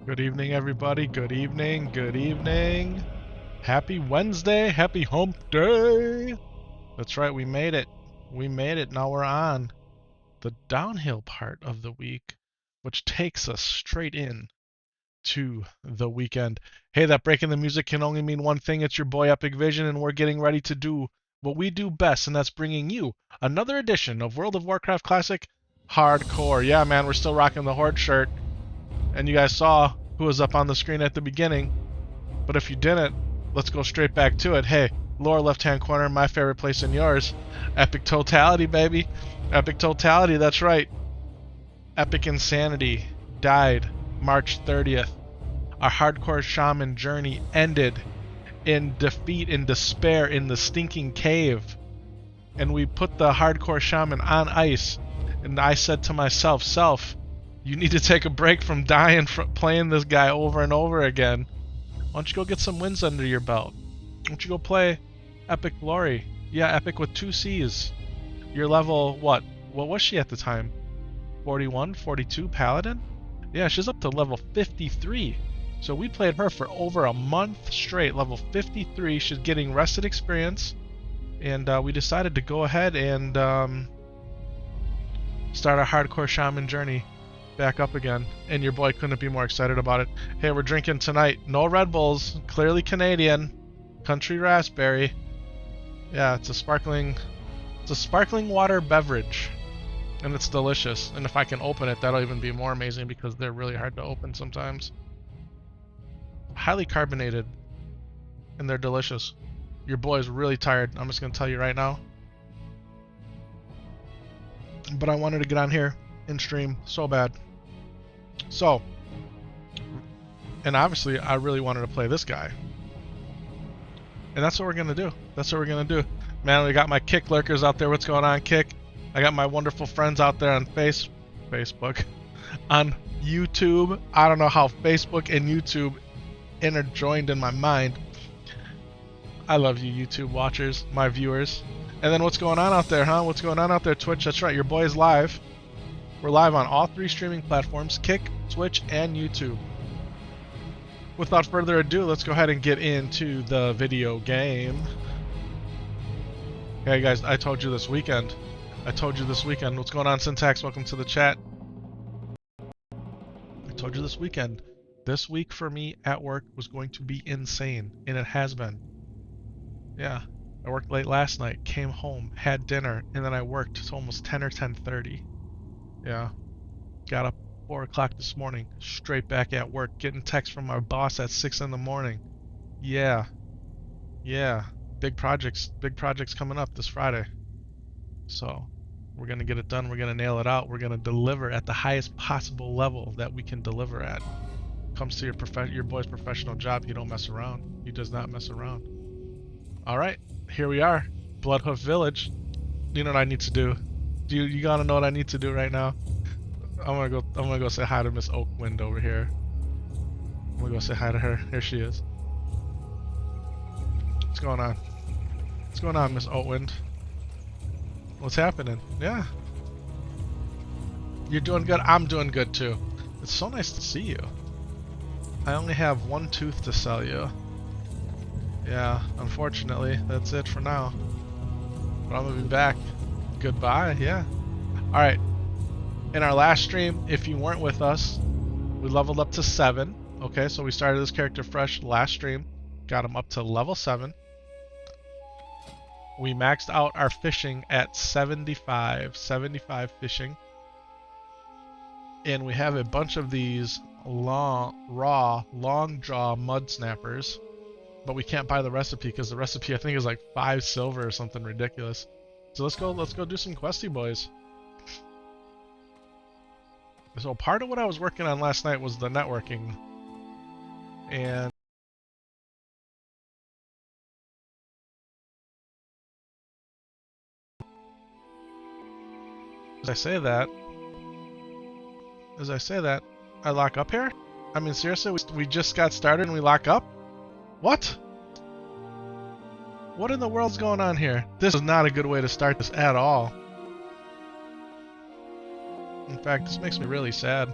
Good evening, everybody. Good evening. Good evening. Happy Wednesday. Happy hump day. That's right. We made it. We made it. Now we're on the downhill part of the week, which takes us straight in to the weekend. Hey, that break in the music can only mean one thing. It's your boy Epic Vision, and we're getting ready to do what we do best, and that's bringing you another edition of World of Warcraft Classic Hardcore. Yeah, man, we're still rocking the Horde shirt. And you guys saw who was up on the screen at the beginning. But if you didn't, let's go straight back to it. Hey, lower left-hand corner, my favorite place in yours. EPIKTOTALITY, baby. EPIKTOTALITY, that's right. Epic Insanity died March 30th. Our hardcore shaman journey ended in defeat and despair in the stinking cave. And we put the hardcore shaman on ice. And I said to myself, you need to take a break from dying from playing this guy over and over again. Why don't you go get some wins under your belt? Why don't you go play Epic Glory? Yeah, Epic with 2 C's. You're level, what? What was she at the time? 41, 42 Paladin? Yeah, she's up to level 53. So we played her for over a month straight. Level 53. She's getting rested experience. And we decided to go ahead and start our hardcore shaman journey back up again, and your boy couldn't be more excited about it. Hey, we're drinking tonight. No Red Bulls, clearly Canadian, country raspberry. Yeah, it's a sparkling water beverage, and it's delicious. And if I can open it, that'll even be more amazing because they're really hard to open sometimes. Highly carbonated, and they're delicious. Your boy's really tired. I'm just gonna tell you right now. But I wanted to get on here and stream so bad. So, and obviously I really wanted to play this guy. And that's what we're gonna do. That's what we're gonna do. Man, we got my Kick lurkers out there. What's going on, Kick? I got my wonderful friends out there on Facebook, on YouTube. I don't know how Facebook and YouTube interjoined in my mind. I love you, YouTube watchers, my viewers. And then what's going on out there, huh? What's going on out there, Twitch? That's right, your boy is live. We're live on all 3 streaming platforms, Kick, Twitch, and YouTube. Without further ado, let's go ahead and get into the video game. Hey guys, I told you this weekend. What's going on, Syntax? Welcome to the chat. I told you this weekend. This week for me at work was going to be insane, and it has been. Yeah, I worked late last night, came home, had dinner, and then I worked till almost 10 or 10:30. Yeah, got up 4 o'clock this morning, straight back at work, getting texts from my boss at 6 in the morning. Yeah, big projects coming up this Friday. So we're gonna get it done. We're gonna nail it out. We're gonna deliver at the highest possible level that we can deliver at. Comes to your boy's professional job. He don't mess around. He does not mess around. All right, here we are, Bloodhoof Village. You know what I need to do? You gotta know what I need to do right now. I'm gonna go say hi to Miss Oakwind over here. I'm gonna go say hi to her. Here she is. What's going on? What's going on, Miss Oakwind? What's happening? Yeah. You're doing good? I'm doing good too. It's so nice to see you. I only have 1 tooth to sell you. Yeah, unfortunately, that's it for now. But I'm gonna be back. Goodbye, yeah. Alright. In our last stream, if you weren't with us, we leveled up to 7. Okay, so we started this character fresh last stream. Got him up to level 7. We maxed out our fishing at 75 fishing. And we have a bunch of these long jaw mud snappers. But we can't buy the recipe because the recipe I think is like 5 silver or something ridiculous. So let's go do some questy boys. So part of what I was working on last night was the networking. And as I say that, I lock up here? I mean, seriously, we just got started and we lock up? What? What in the world's going on here? This is not a good way to start this at all. In fact, this makes me really sad.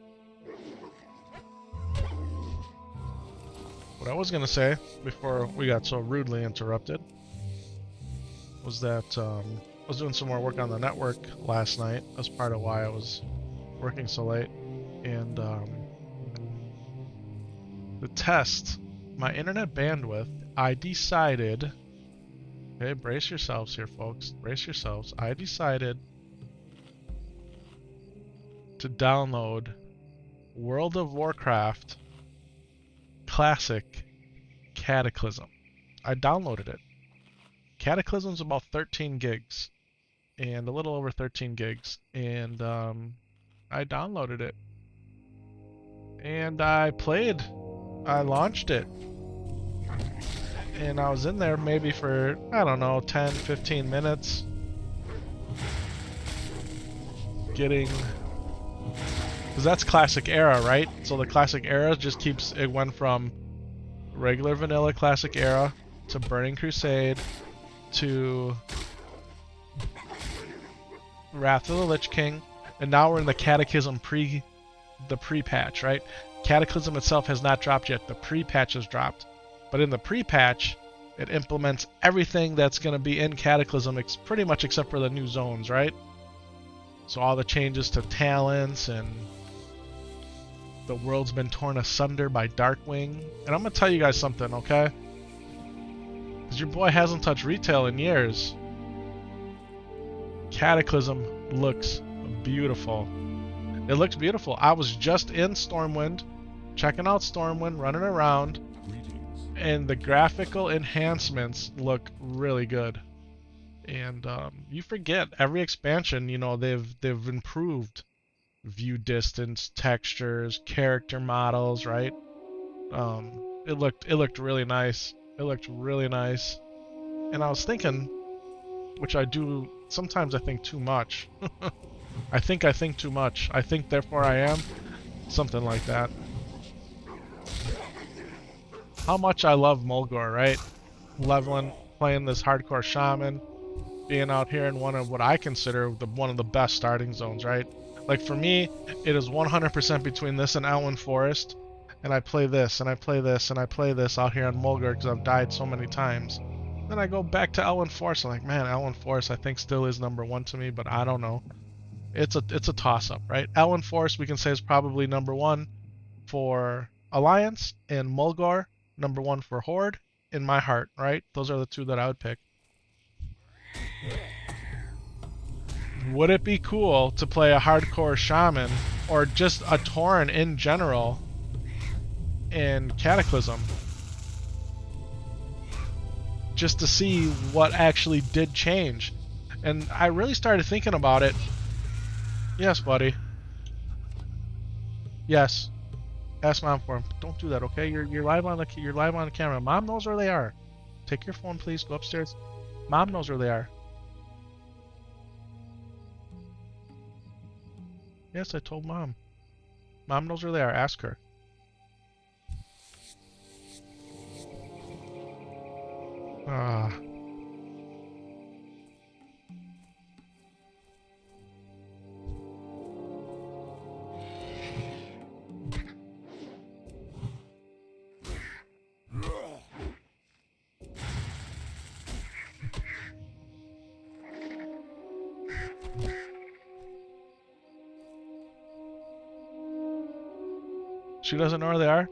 What I was gonna say before we got so rudely interrupted was that I was doing some more work on the network last night. That's part of why I was working so late. And the test, my internet bandwidth, I decided, okay, brace yourselves here, folks, brace yourselves. I decided to download World of Warcraft Classic Cataclysm. I downloaded it. Cataclysm's about 13 gigs, and a little over 13 gigs, and I downloaded it. And I played. I launched it. And I was in there maybe for, I don't know, 10, 15 minutes. Getting... Because that's classic era, right? So the classic era just keeps... It went from regular vanilla classic era to Burning Crusade to Wrath of the Lich King, and now we're in the Cataclysm pre-patch, right? Cataclysm itself has not dropped yet. The pre-patch has dropped. But in the pre-patch, it implements everything that's going to be in Cataclysm, pretty much except for the new zones, right? So all the changes to talents, and the world's been torn asunder by Darkwing. And I'm going to tell you guys something, okay? Because your boy hasn't touched retail in years. Cataclysm looks beautiful. It looks beautiful. I was just in Stormwind, checking out Stormwind, running around, and the graphical enhancements look really good. And you forget, every expansion, you know, they've improved view distance, textures, character models, right? It looked really nice. It looked really nice. And I was thinking, which I do sometimes, I think too much. I think too much. I think therefore I am. Something like that. How much I love Mulgore, right? Leveling, playing this hardcore shaman, being out here in one of what I consider one of the best starting zones, right? Like for me, it is 100% between this and Elwyn Forest, and I play this, and I play this, and I play this out here on Mulgore because I've died so many times. Then I go back to Elwyn Forest, I'm like, man, Elwyn Forest I think still is #1 to me, but I don't know. It's a toss-up, right? Elwyn Forest we can say is probably #1 for Alliance, and Mulgore #1 for Horde in my heart, right? Those are the two that I would pick. Would it be cool to play a hardcore shaman or just a Tauren in general in Cataclysm? Just to see what actually did change. And I really started thinking about it. Yes, buddy. Yes. Ask Mom for him. Don't do that, okay? You're live on the camera. Mom knows where they are. Take your phone, please. Go upstairs. Mom knows where they are. Yes, I told Mom. Mom knows where they are. Ask her. Ah. She doesn't know where they are?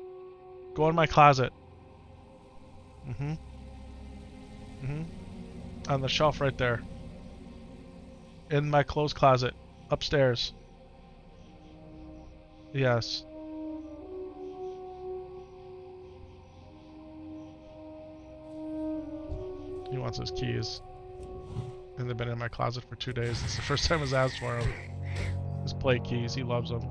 Go in my closet. On the shelf right there. In my clothes closet. Upstairs. Yes. He wants his keys. And they've been in my closet for 2 days. It's the first time he's asked for them. His plate keys, he loves them.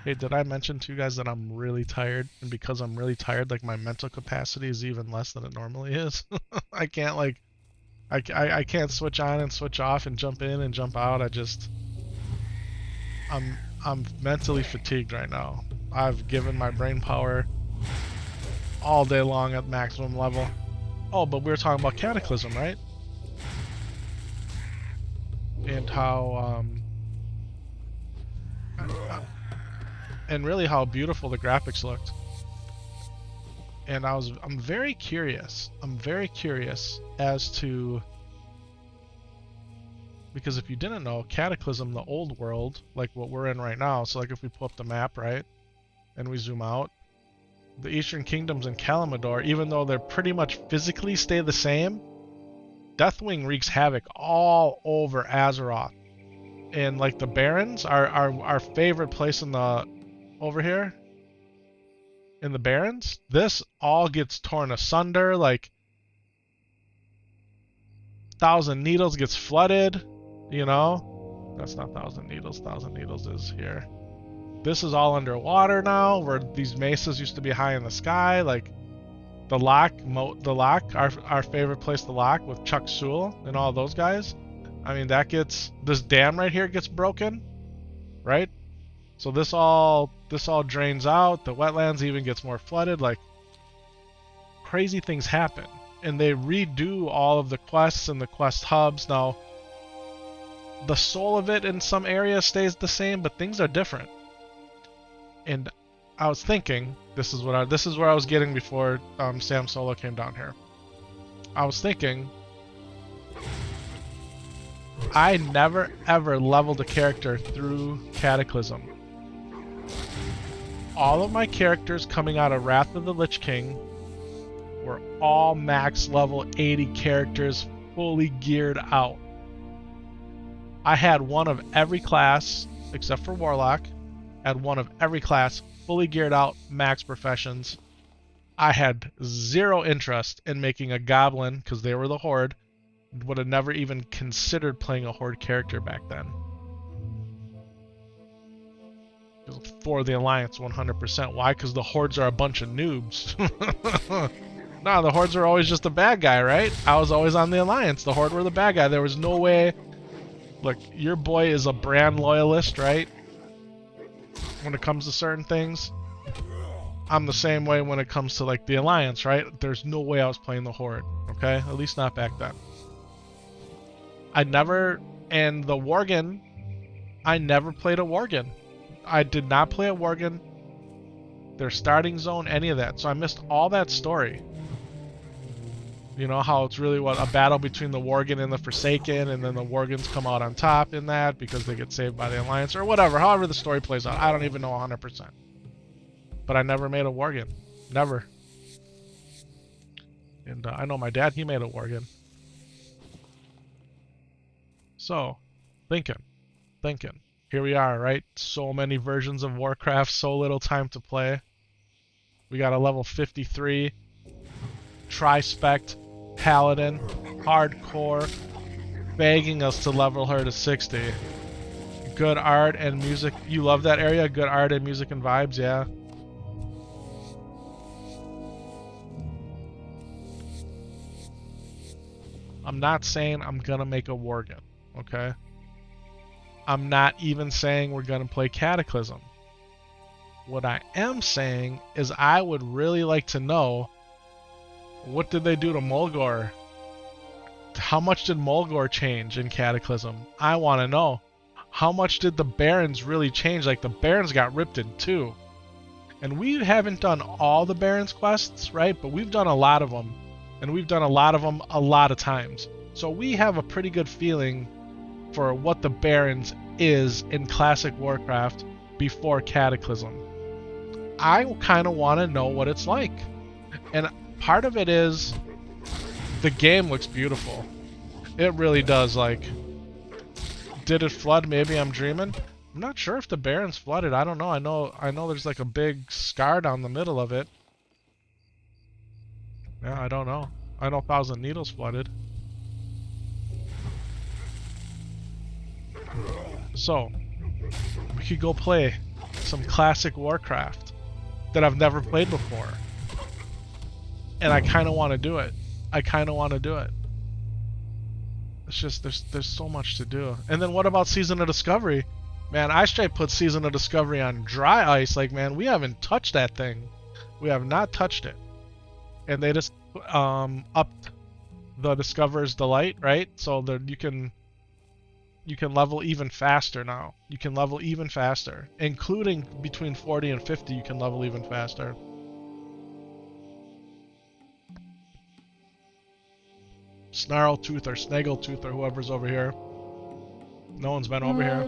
Hey, did I mention to you guys that I'm really tired? And because I'm really tired, like my mental capacity is even less than it normally is. I can't like, I can't switch on and switch off and jump in and jump out. I'm mentally fatigued right now. I've given my brain power all day long at maximum level. Oh, but we were talking about Cataclysm, right? and how and really how beautiful the graphics looked. And I'm very curious. I'm very curious as to, because if you didn't know, Cataclysm, the old world, like what we're in right now, so like if we pull up the map, right, and we zoom out, the Eastern Kingdoms and Kalimdor, even though they're pretty much physically stay the same, Deathwing wreaks havoc all over Azeroth. And like the Barrens, our favorite place in the, over here, in the Barrens, this all gets torn asunder, like Thousand Needles gets flooded, you know? That's not Thousand Needles. Thousand Needles is here. This is all underwater now, where these mesas used to be high in the sky. Like the lock, our favorite place, the lock with Chuck Sewell and all those guys. I mean, that gets, this dam right here gets broken, right? So this all drains out. The wetlands even gets more flooded. Like crazy things happen. And they redo all of the quests and the quest hubs. Now, the soul of it in some areas stays the same, but things are different. And I was thinking, this is where I was getting before Sam Solo came down here. I was thinking, I never ever leveled a character through Cataclysm. All of my characters coming out of Wrath of the Lich King were all max level 80 characters, fully geared out. I had one of every class, except for Warlock, had one of every class, fully geared out, max professions. I had zero interest in making a Goblin, because they were the Horde. Would have never even considered playing a Horde character back then. For the Alliance, 100%. Why? Because the Hordes are a bunch of noobs. No, the Hordes are always just the bad guy, right? I was always on the Alliance. The Horde were the bad guy. There was no way... Look, your boy is a brand loyalist, right? When it comes to certain things. I'm the same way when it comes to, like, the Alliance, right? There's no way I was playing the Horde, okay? At least not back then. I never... And the Worgen... I never played a Worgen. I did not play a Worgen. Their starting zone, any of that. So I missed all that story. You know, how it's really a battle between the Worgen and the Forsaken, and then the Worgens come out on top in that because they get saved by the Alliance, or whatever, however the story plays out. I don't even know 100%. But I never made a Worgen. Never. And I know my dad, he made a Worgen. So, thinking. Here we are, right? So many versions of Warcraft, so little time to play. We got a level 53 Tri-Spect Paladin, hardcore, begging us to level her to 60. Good art and music. You love that area? Good art and music and vibes, yeah. I'm not saying I'm gonna make a Worgen, okay? I'm not even saying we're gonna play Cataclysm. What I am saying is I would really like to know, what did they do to Mulgore? How much did Mulgore change in Cataclysm? I want to know. How much did the Barrens really change? Like, the Barrens got ripped in two. And we haven't done all the Barrens quests, right? But we've done a lot of them. And we've done a lot of them a lot of times. So we have a pretty good feeling for what the Barrens is in classic Warcraft before Cataclysm. I kind of want to know what it's like. And part of it is the game looks beautiful. It really does. Like, did it flood? Maybe I'm dreaming. I'm not sure if the Barrens flooded. I don't know. I know there's like a big scar down the middle of it. Yeah, I don't know. I know Thousand Needles flooded. So, we could go play some classic Warcraft that I've never played before. And I kind of want to do it. It's just, there's so much to do. And then what about Season of Discovery? Man, I straight put Season of Discovery on dry ice. Like, man, we haven't touched that thing. We have not touched it. And they just upped the Discoverer's Delight, right? So that you can You can level even faster now. You can level even faster. Including between 40 and 50, you can level even faster. Snarltooth or Snaggletooth or whoever's over here. No one's been over here.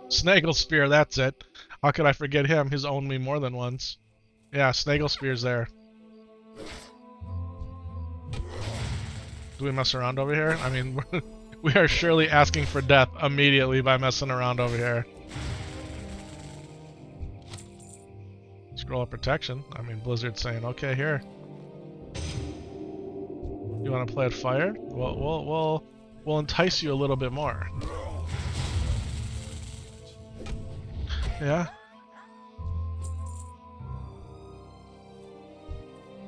Snagglespear, that's it. How could I forget him? He's owned me more than once. Yeah, Snagglespear's there. Do we mess around over here? I mean, we are surely asking for death immediately by messing around over here. Scroll of protection. I mean, Blizzard's saying, okay, here. You want to play with fire? We'll entice you a little bit more. Yeah.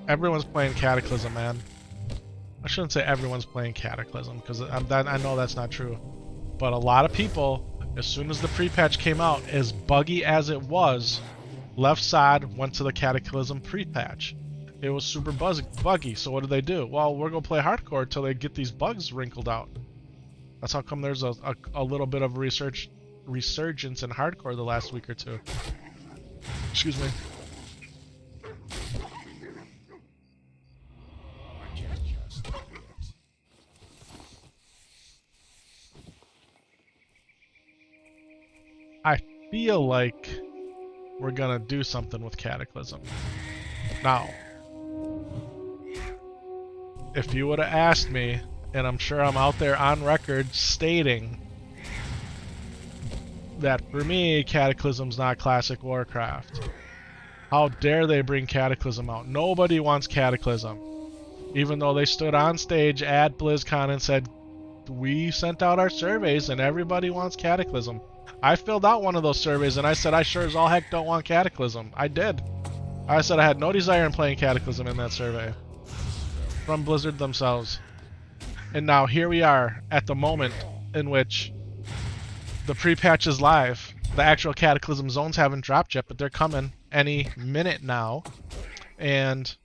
Everyone's playing Cataclysm, man. I shouldn't say everyone's playing Cataclysm, because I know that's not true. But a lot of people, as soon as the pre-patch came out, as buggy as it was, left side went to the Cataclysm pre-patch. It was super buggy, so what did they do? Well, we're going to play hardcore until they get these bugs wrinkled out. That's how come there's a little bit of resurgence in hardcore the last week or two. Excuse me. I feel like we're gonna do something with Cataclysm. Now, if you would have asked me, and I'm sure I'm out there on record stating that for me, Cataclysm's not classic Warcraft. How dare they bring Cataclysm out? Nobody wants Cataclysm. Even though they stood on stage at BlizzCon and said, we sent out our surveys and everybody wants Cataclysm. I filled out one of those surveys and I said I sure as all heck don't want Cataclysm. I did. I said I had no desire in playing Cataclysm in that survey. From Blizzard themselves. And now here we are at the moment in which the pre-patch is live. The actual Cataclysm zones haven't dropped yet, but they're coming any minute now. And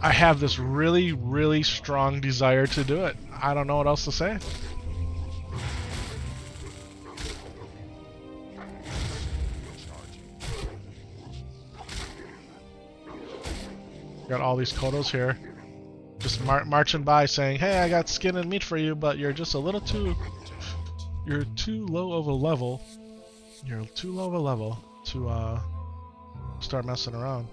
I have this really, really strong desire to do it. I don't know what else to say. Got all these Kodos here. Just marching by saying, hey, I got skin and meat for you, but you're just a little too... You're too low of a level. You're too low of a level to start messing around.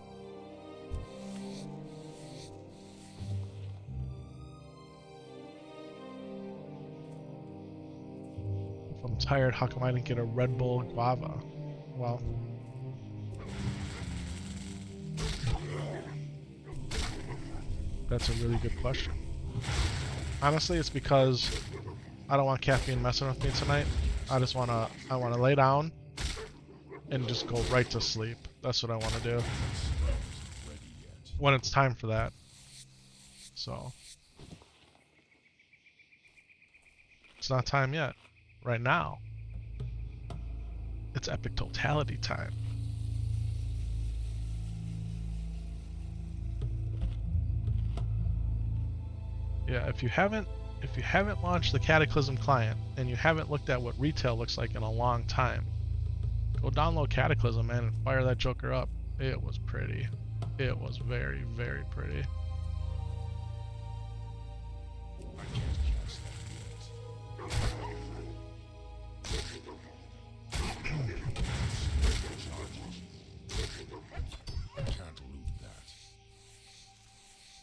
If I'm tired, how come I didn't get a Red Bull Guava? Well... That's a really good question. Honestly, it's because I don't want caffeine messing with me tonight. I wanna lay down and just go right to sleep. That's what I want to do. When it's time for that. So. It's not time yet. Right now. It's epic totality time. Yeah, if you haven't launched the Cataclysm client and you haven't looked at what retail looks like in a long time, go download Cataclysm, man, and fire that joker up. It was pretty. It was very, very pretty.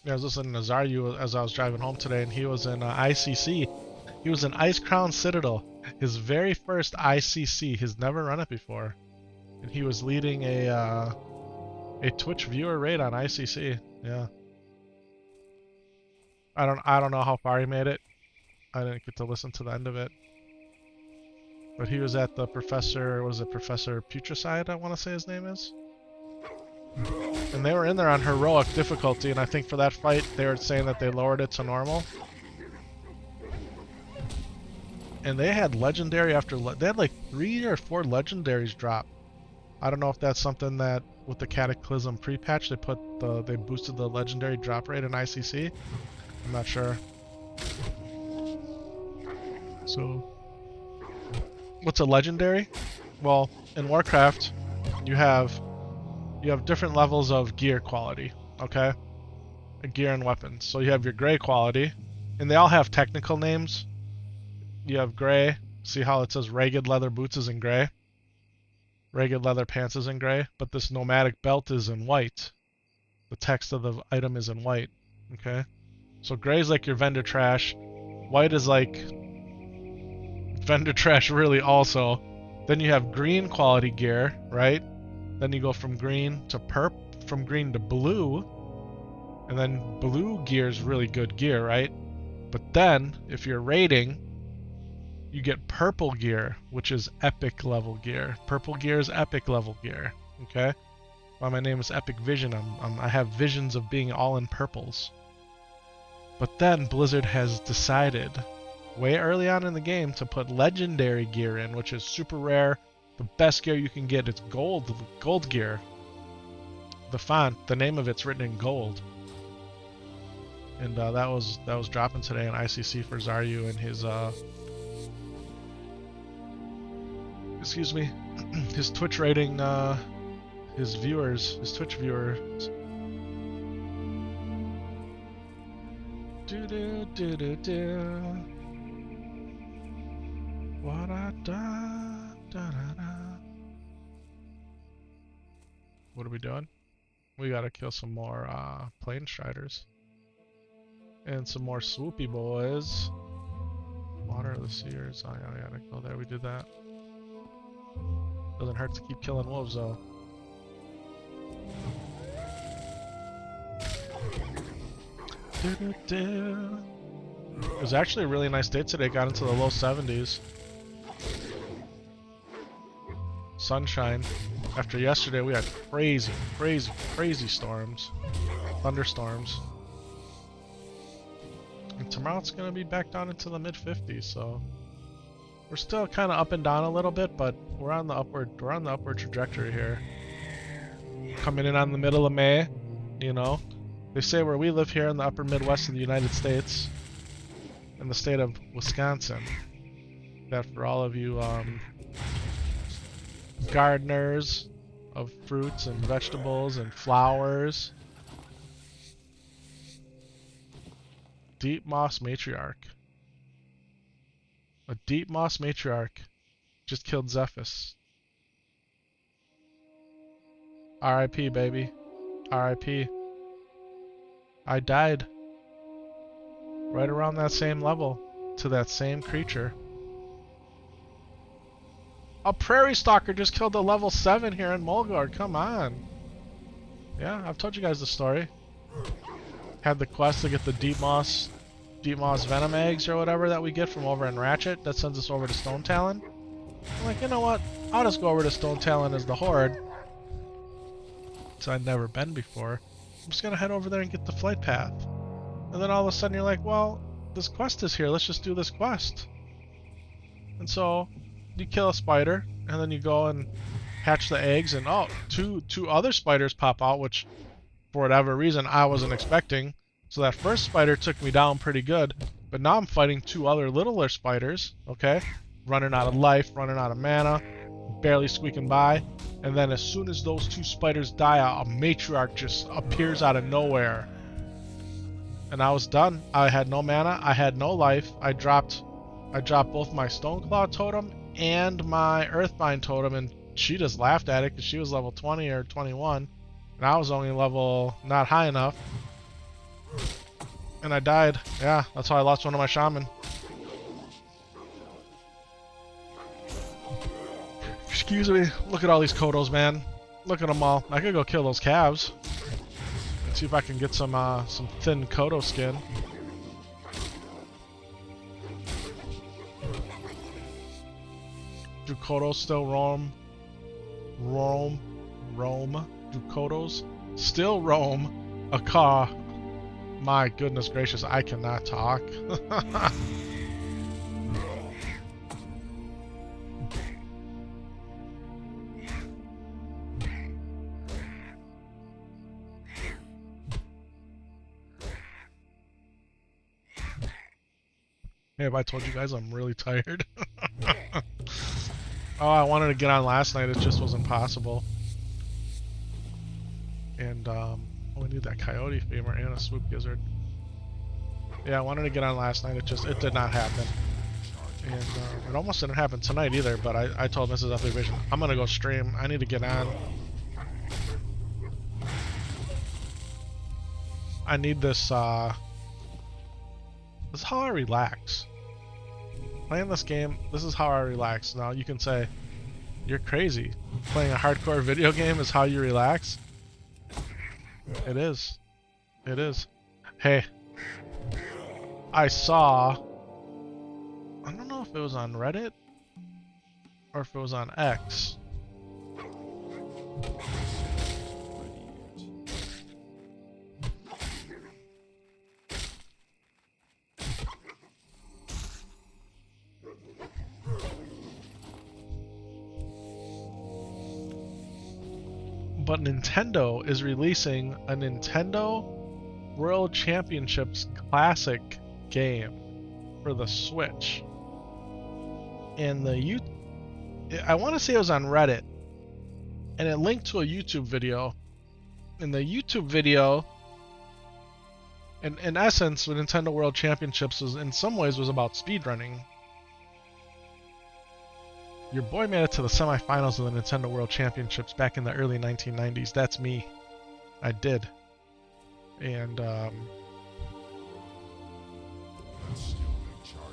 I was listening to Zaryu as I was driving home today, and he was in ICC. He was in Ice Crown Citadel, his very first ICC. He's never run it before, and he was leading a Twitch viewer raid on ICC. Yeah, I don't know how far he made it. I didn't get to listen to the end of it, but he was at the Professor. Was it Professor Putricide? I want to say his name is. And they were in there on heroic difficulty, and I think for that fight they were saying that they lowered it to normal. And they had legendary after they had like 3 or 4 legendaries drop. I don't know if that's something that with the Cataclysm pre-patch they boosted the legendary drop rate in ICC. I'm not sure. So, what's a legendary? Well, in Warcraft, you have different levels of gear quality, okay? Gear and weapons. So you have your gray quality, and they all have technical names. You have gray. See how it says ragged leather boots is in gray? Ragged leather pants is in gray, but this nomadic belt is in white. The text of the item is in white, okay? So gray is like your vendor trash. White is like vendor trash really also. Then you have green quality gear, right? Then you go from green to from green to blue. And then blue gear is really good gear, right? But then, if you're raiding, you get purple gear, which is epic level gear. Purple gear is epic level gear, okay? Well, my name is Epic Vision. I have visions of being all in purples. But then Blizzard has decided, way early on in the game, to put legendary gear in, which is super rare. The best gear you can get is gold gear. The font, the name of it's written in gold. And that was dropping today in ICC for Zaryu and his excuse me, his Twitch rating, his Twitch viewers. What are we doing? We gotta kill some more plane striders. And some more swoopy boys. Water of the Seers. Oh yeah, we gotta go there. We did that. Doesn't hurt to keep killing wolves though. It was actually a really nice day today. Got into the low 70s. Sunshine. After yesterday, we had crazy storms. Thunderstorms. And tomorrow it's gonna be back down into the mid-50s, so we're still kind of up and down a little bit, but we're on the upward trajectory here. Coming in on the middle of May, you know. They say where we live here in the upper Midwest of the United States, in the state of Wisconsin, that for all of you gardeners of fruits and vegetables and flowers. Deep Moss Matriarch. A Deep Moss Matriarch just killed Zephys. R.I.P. baby. R.I.P. I died. Right around that same level. To that same creature. A Prairie Stalker just killed a level 7 here in Mulgard. Come on. Yeah, I've told you guys the story. Had the quest to get the Deep Moss Venom eggs or whatever that we get from over in Ratchet that sends us over to Stone Talon. I'm like, you know what? I'll just go over to Stone Talon as the Horde. So I'd never been before. I'm just gonna head over there and get the flight path. And then all of a sudden you're like, well, this quest is here. Let's just do this quest. And so you kill a spider, and then you go and hatch the eggs, and oh, two other spiders pop out, which for whatever reason I wasn't expecting. So that first spider took me down pretty good, but now I'm fighting two other littler spiders, okay? Running out of life, running out of mana, barely squeaking by. And then as soon as those two spiders die out, a matriarch just appears out of nowhere. And I was done. I had no mana, I had no life. I dropped both my Stoneclaw totem and my Earthbind totem, and she just laughed at it because she was level 20 or 21. And I was only level not high enough. And I died. Yeah, that's how I lost one of my Shaman. Excuse me. Look at all these Kodos, man. Look at them all. I could go kill those calves. Let's see if I can get some thin Kodo skin. Do Kodos still roam? Do Kodos still roam a car? My goodness gracious, I cannot talk. Hey, have I told you guys I'm really tired? Oh, I wanted to get on last night. It just wasn't possible. And, oh, we need that coyote femur and a swoop gizzard. Yeah, I wanted to get on last night. It did not happen. And it almost didn't happen tonight either, but I told Mrs. Ethel Vision, I'm gonna go stream. I need to get on. I need this, this is how I relax. Playing this game, this is how I relax. Now, you can say, you're crazy. Playing a hardcore video game is how you relax? It is. It is. Hey, I saw, I don't know if it was on Reddit or if it was on X. But Nintendo is releasing a Nintendo World Championships Classic game for the Switch. And I want to say it was on Reddit, and it linked to a YouTube video. And the YouTube video, in essence, the Nintendo World Championships was, in some ways, was about speedrunning. Your boy made it to the semifinals of the Nintendo World Championships back in the early 1990s. That's me. I did. And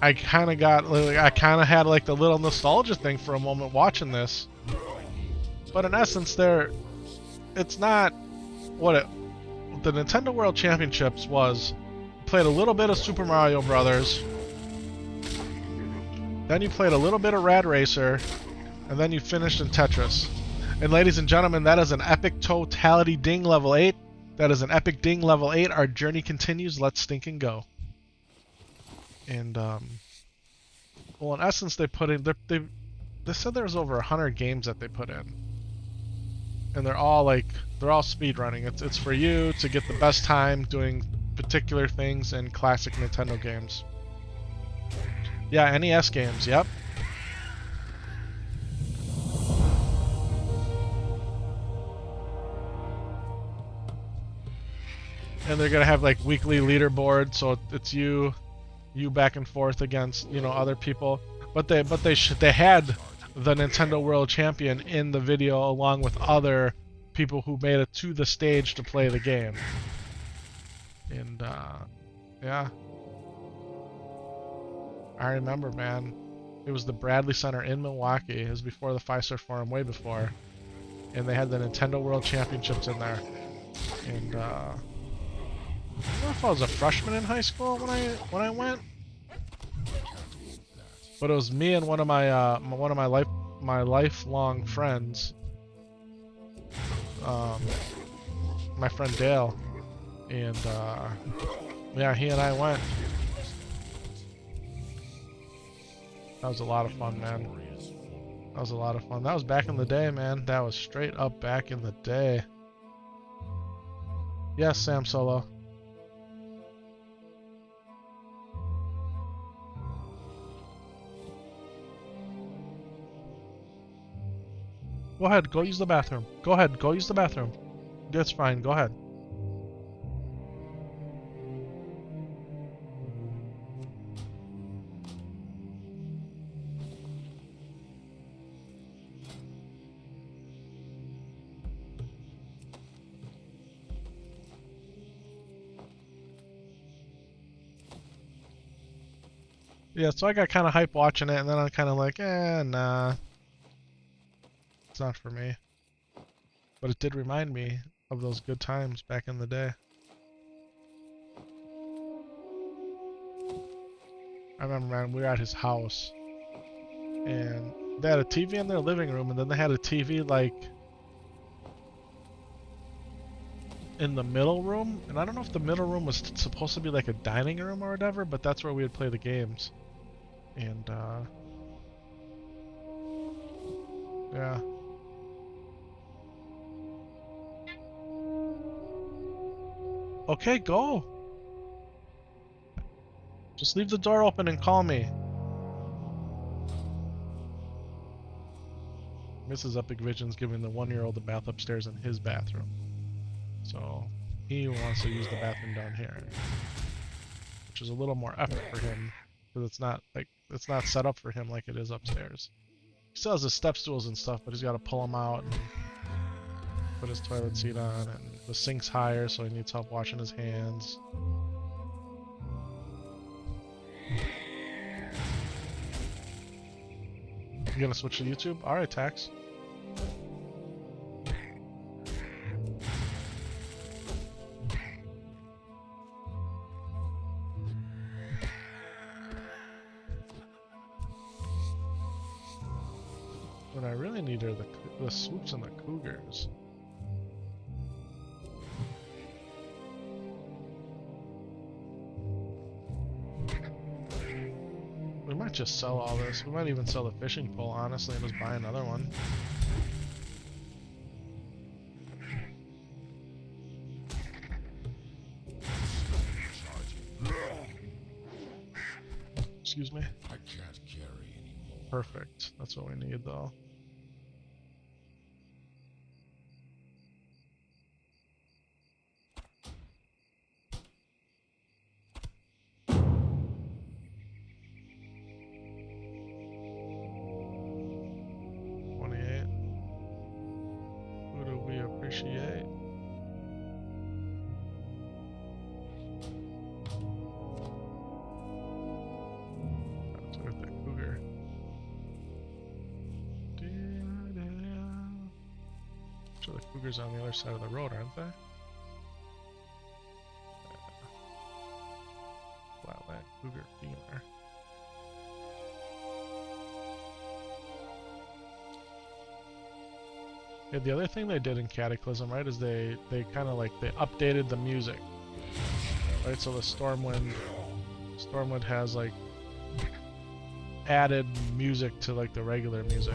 I kind of had like the little nostalgia thing for a moment watching this. But in essence, it's not what the Nintendo World Championships was. Played a little bit of Super Mario Brothers. Then you played a little bit of Rad Racer, and then you finished in Tetris. And ladies and gentlemen, that is an EPIKTOTALITY ding level 8. That is an epic ding level 8. Our journey continues. Let's stinking go. And, well, in essence, they put in, they said there was over 100 games that they put in. And they're all speed running. It's for you to get the best time doing particular things in classic Nintendo games. Yeah, NES games, yep. And they're gonna have like weekly leaderboard, so it's you back and forth against, you know, other people. But they had the Nintendo World Champion in the video along with other people who made it to the stage to play the game. And yeah. I remember, man. It was the Bradley Center in Milwaukee. It was before the Fiserv Forum, way before. And they had the Nintendo World Championships in there. And I don't know if I was a freshman in high school when I went. But it was me and one of my lifelong friends. My friend Dale. And yeah, he and I went. That was a lot of fun, man. That was a lot of fun. That was back in the day, man. That was straight up back in the day. Yes, Sam Solo. Go ahead, go use the bathroom. Go ahead, go use the bathroom. That's fine, go ahead. Yeah, so I got kind of hype watching it, and then I'm kind of like, nah. It's not for me. But it did remind me of those good times back in the day. I remember, man, we were at his house, and they had a TV in their living room, and then they had a TV, like, in the middle room. And I don't know if the middle room was supposed to be like a dining room or whatever, but that's where we would play the games. And, yeah. Okay, go. Just leave the door open and call me. Mrs. Epic Vision's giving the 1-year-old the bath upstairs in his bathroom. So he wants to use the bathroom down here, which is a little more effort for him because it's not set up for him like it is upstairs. He still has his step stools and stuff, but he's got to pull them out and put his toilet seat on, and the sink's higher, so he needs help washing his hands. You gonna switch to YouTube? Alright, Tax. What I really need are the swoops and the cougars. We might just sell all this. We might even sell the fishing pole, honestly, and just buy another one. Excuse me? I can't carry anymore. Perfect. That's what we need, though. Appreciate. That's worth that cougar. Sure, the cougars on the other side of the road, aren't they? Flatland cougar femur. Yeah, the other thing they did in Cataclysm, right, is they kind of like, they updated the music. Right, so the Stormwind has like added music to like the regular music.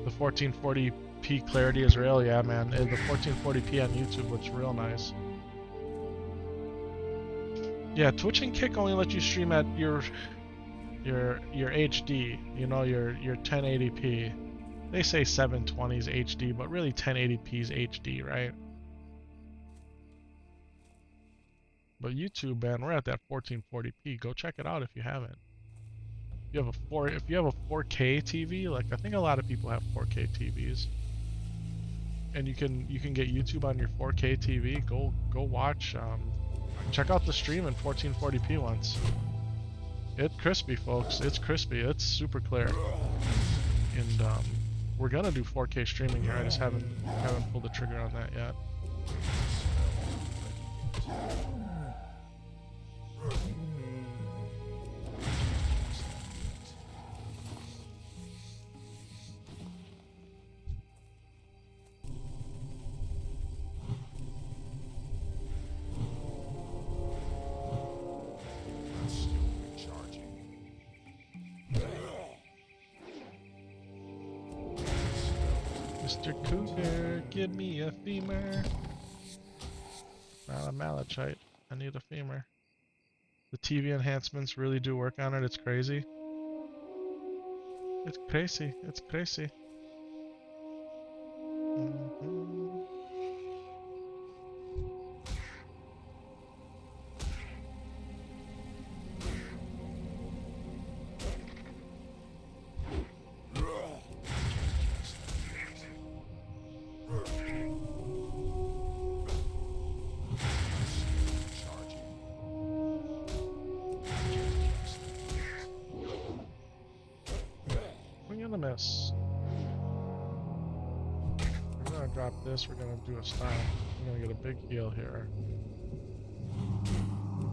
The 1440p clarity is real, yeah man. The 1440p on YouTube looks real nice. Yeah, Twitch and Kick only let you stream at your HD, you know, your 1080p. They say 720's HD, but really 1080p's HD, right? But YouTube, man, we're at that 1440p. Go check it out if you haven't. If you have a 4K TV, like I think a lot of people have 4K TVs, and you can get YouTube on your 4K TV. Go watch. Check out the stream in 1440p once. It's crispy, folks. It's crispy. It's super clear. And we're gonna do 4K streaming here. I just haven't pulled the trigger on that yet. Mr. Cougar, give me a femur. Not a malachite. I need a femur. The TV enhancements really do work on it. It's crazy. It's crazy. It's crazy. Miss. We're gonna drop this. We're gonna do a style. We're gonna get a big heal here.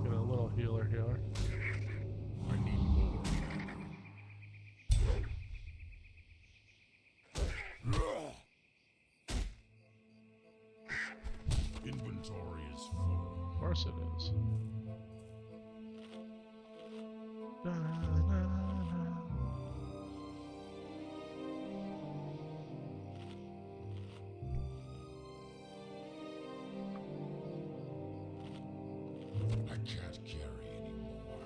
Get a little healer here. I need more. Inventory is full. Of course it is. I can't carry anymore.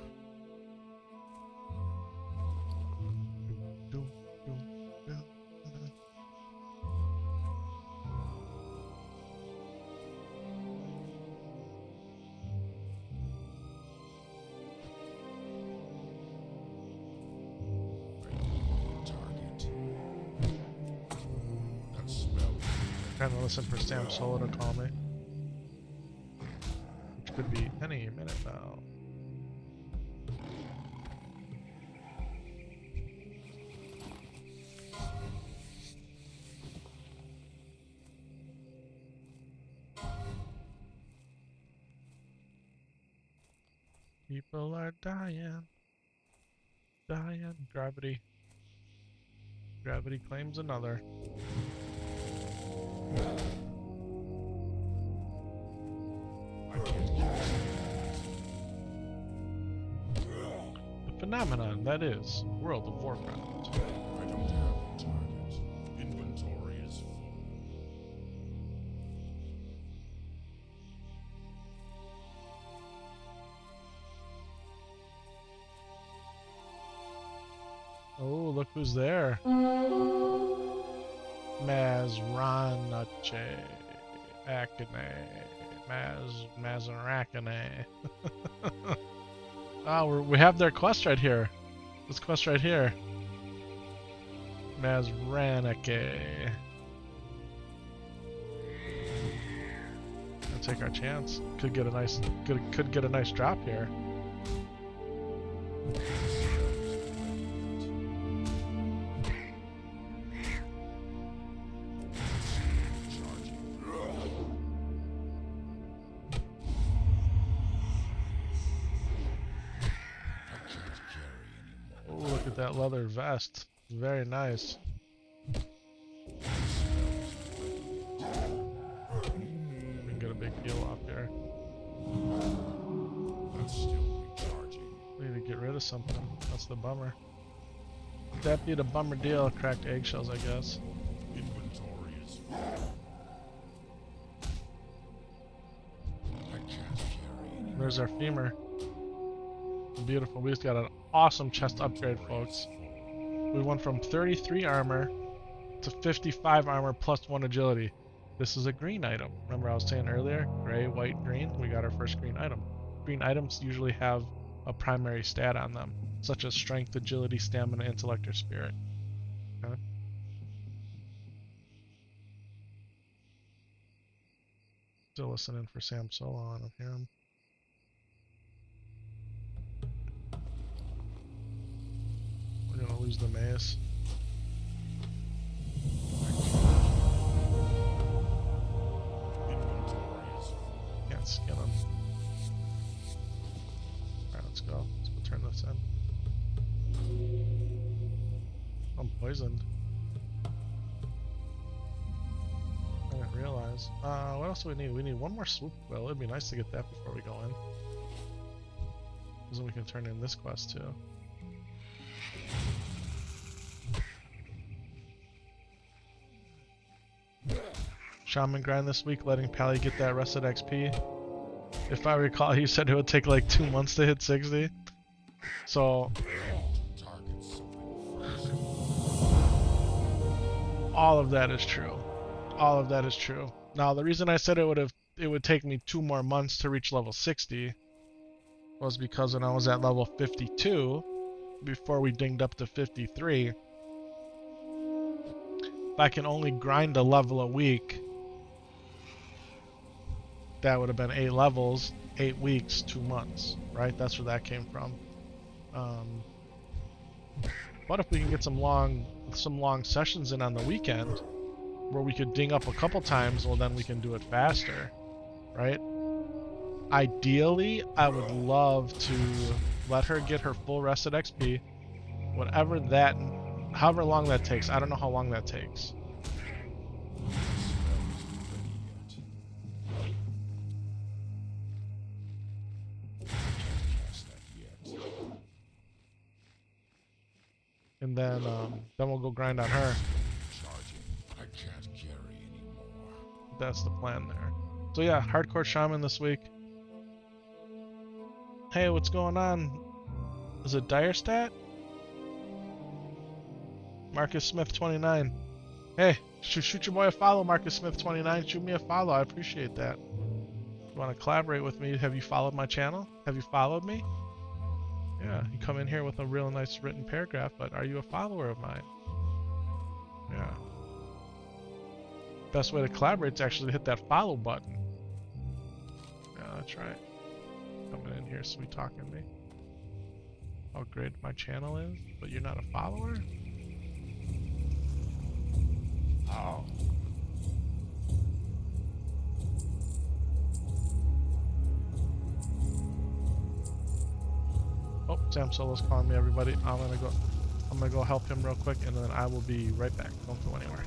Trying to listen for Sam Solo to call me. Which could be any minute now. People are dying. Dying. Gravity. Gravity claims another. The phenomenon that is World of Warcraft. I don't have a target. Inventory is full. Oh, look who's there. Mazranache. Akane. Mazarakane. Oh, we have their quest right here. This quest right here. Mazranake. We'll take our chance. Could get a nice drop here. Oh, look at that leather vest. Very nice. We can get a big heal off here. That's still recharging. We need to get rid of something. That's the bummer. That'd be the bummer deal. Cracked eggshells, I guess. Inventory is full. I can't carry anymore. There's our femur. Beautiful. We just got an awesome chest upgrade, folks. We went from 33 armor to 55 armor plus 1 agility. This is a green item. Remember I was saying earlier? Gray, white, green. We got our first green item. Green items usually have a primary stat on them, such as strength, agility, stamina, intellect, or spirit. Okay. Still listening for Sam Solo. I don't hear him. We're gonna lose the maze. Inventory is full. Can't skin him. Alright, let's go. Let's go turn this in. I'm poisoned. I didn't realize. What else do we need? We need one more swoop quill. It'd be nice to get that before we go in. Because then we can turn in this quest too. Shaman grind this week, letting Pally get that rested XP. If I recall, he said it would take like 2 months to hit 60. So Target something first. all of that is true. All of that is true. Now the reason I said it would take me 2 more months to reach level 60 was because when I was at level 52, before we dinged up to 53, if I can only grind a level a week, that would have been 8 levels, 8 weeks, 2 months, right? That's where that came from. But if we can get some long sessions in on the weekend, where we could ding up a couple times, well then we can do it faster, right? Ideally, I would love to let her get her full rested XP, however long that takes. I don't know how long that takes. And then we'll go grind on her. Charging. I can't carry anymore. That's the plan there. So yeah, hardcore shaman this week. Hey, what's going on? Is it dire stat? Marcus Smith 29. Hey, shoot your boy a follow, Marcus Smith 29. Shoot me a follow. I appreciate that. If you want to collaborate with me, have you followed my channel? Have you followed me? Yeah, you come in here with a real nice written paragraph, but are you a follower of mine? Yeah. best way to collaborate is actually to hit that follow button. Yeah, that's right. Coming in here, sweet talking me. How great my channel is, but you're not a follower? Oh. Oh, Sam Solo's calling me, everybody. I'm gonna go help him real quick, and then I will be right back. Don't go anywhere.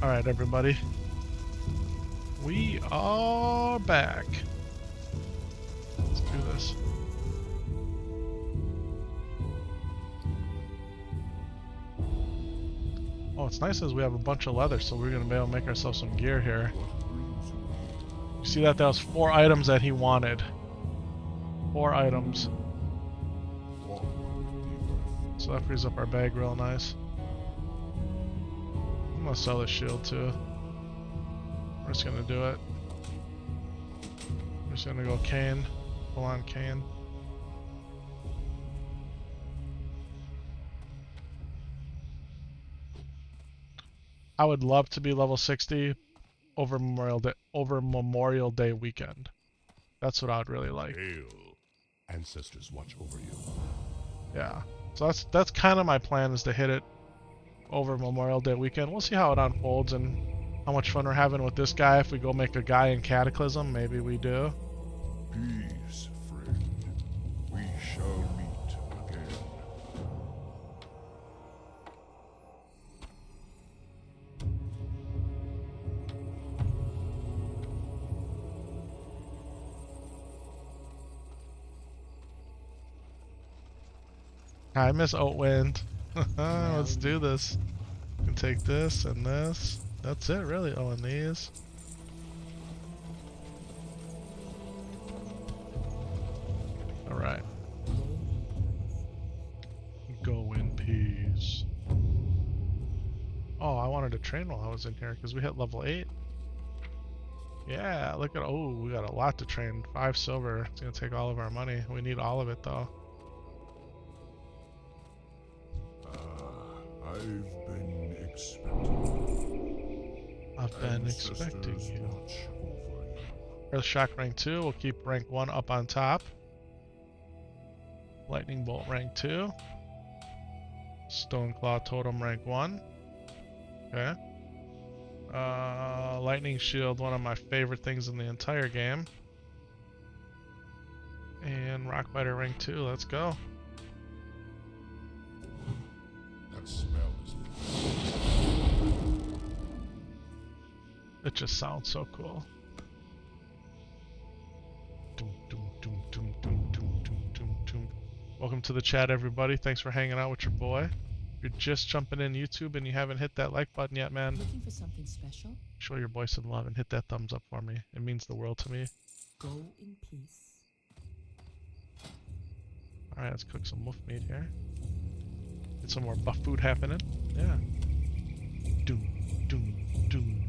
Alright, everybody. We are back. Let's do this. Oh, what's nice is we have a bunch of leather, so we're going to be able to make ourselves some gear here. You see that? That was 4 items that he wanted. 4 items. So that frees up our bag real nice. I'm going to sell this shield too. We're just going to do it. We're just going to go cane. Full on cane. I would love to be level 60 over Memorial Day weekend. That's what I would really like. Hail. Ancestors watch over you. Yeah. So that's kind of my plan, is to hit it over Memorial Day weekend. We'll see how it unfolds and how much fun we're having with this guy. If we go make a guy in Cataclysm, maybe we do. Peace, friend. We shall meet again. I miss Oatwind. Let's do this. We can take this and this. That's it, really. Oh, and these. Alright. Go in peace. Oh, I wanted to train while I was in here because we hit level 8. Yeah, look at, oh, we got a lot to train. 5 silver. It's gonna take all of our money. We need all of it though. I've been expecting. I've been expecting Ancestors you. watch over you. Earth Shock rank 2. We'll keep rank 1 up on top. Lightning Bolt rank 2. Stone Claw Totem rank 1. Okay. Lightning Shield, one of my favorite things in the entire game. And Rock Biter rank 2. Let's go. That smell is. It just sounds so cool. Doom, doom, doom, doom, doom, doom, doom, doom, doom. Welcome to the chat, everybody. Thanks for hanging out with your boy. If you're just jumping in YouTube and you haven't hit that like button yet, man, Looking for something special? show your boy some love and hit that thumbs up for me. It means the world to me. Go in peace. Alright, let's cook some wolf meat here. Get some more buff food happening. Yeah. Doom, doom, doom.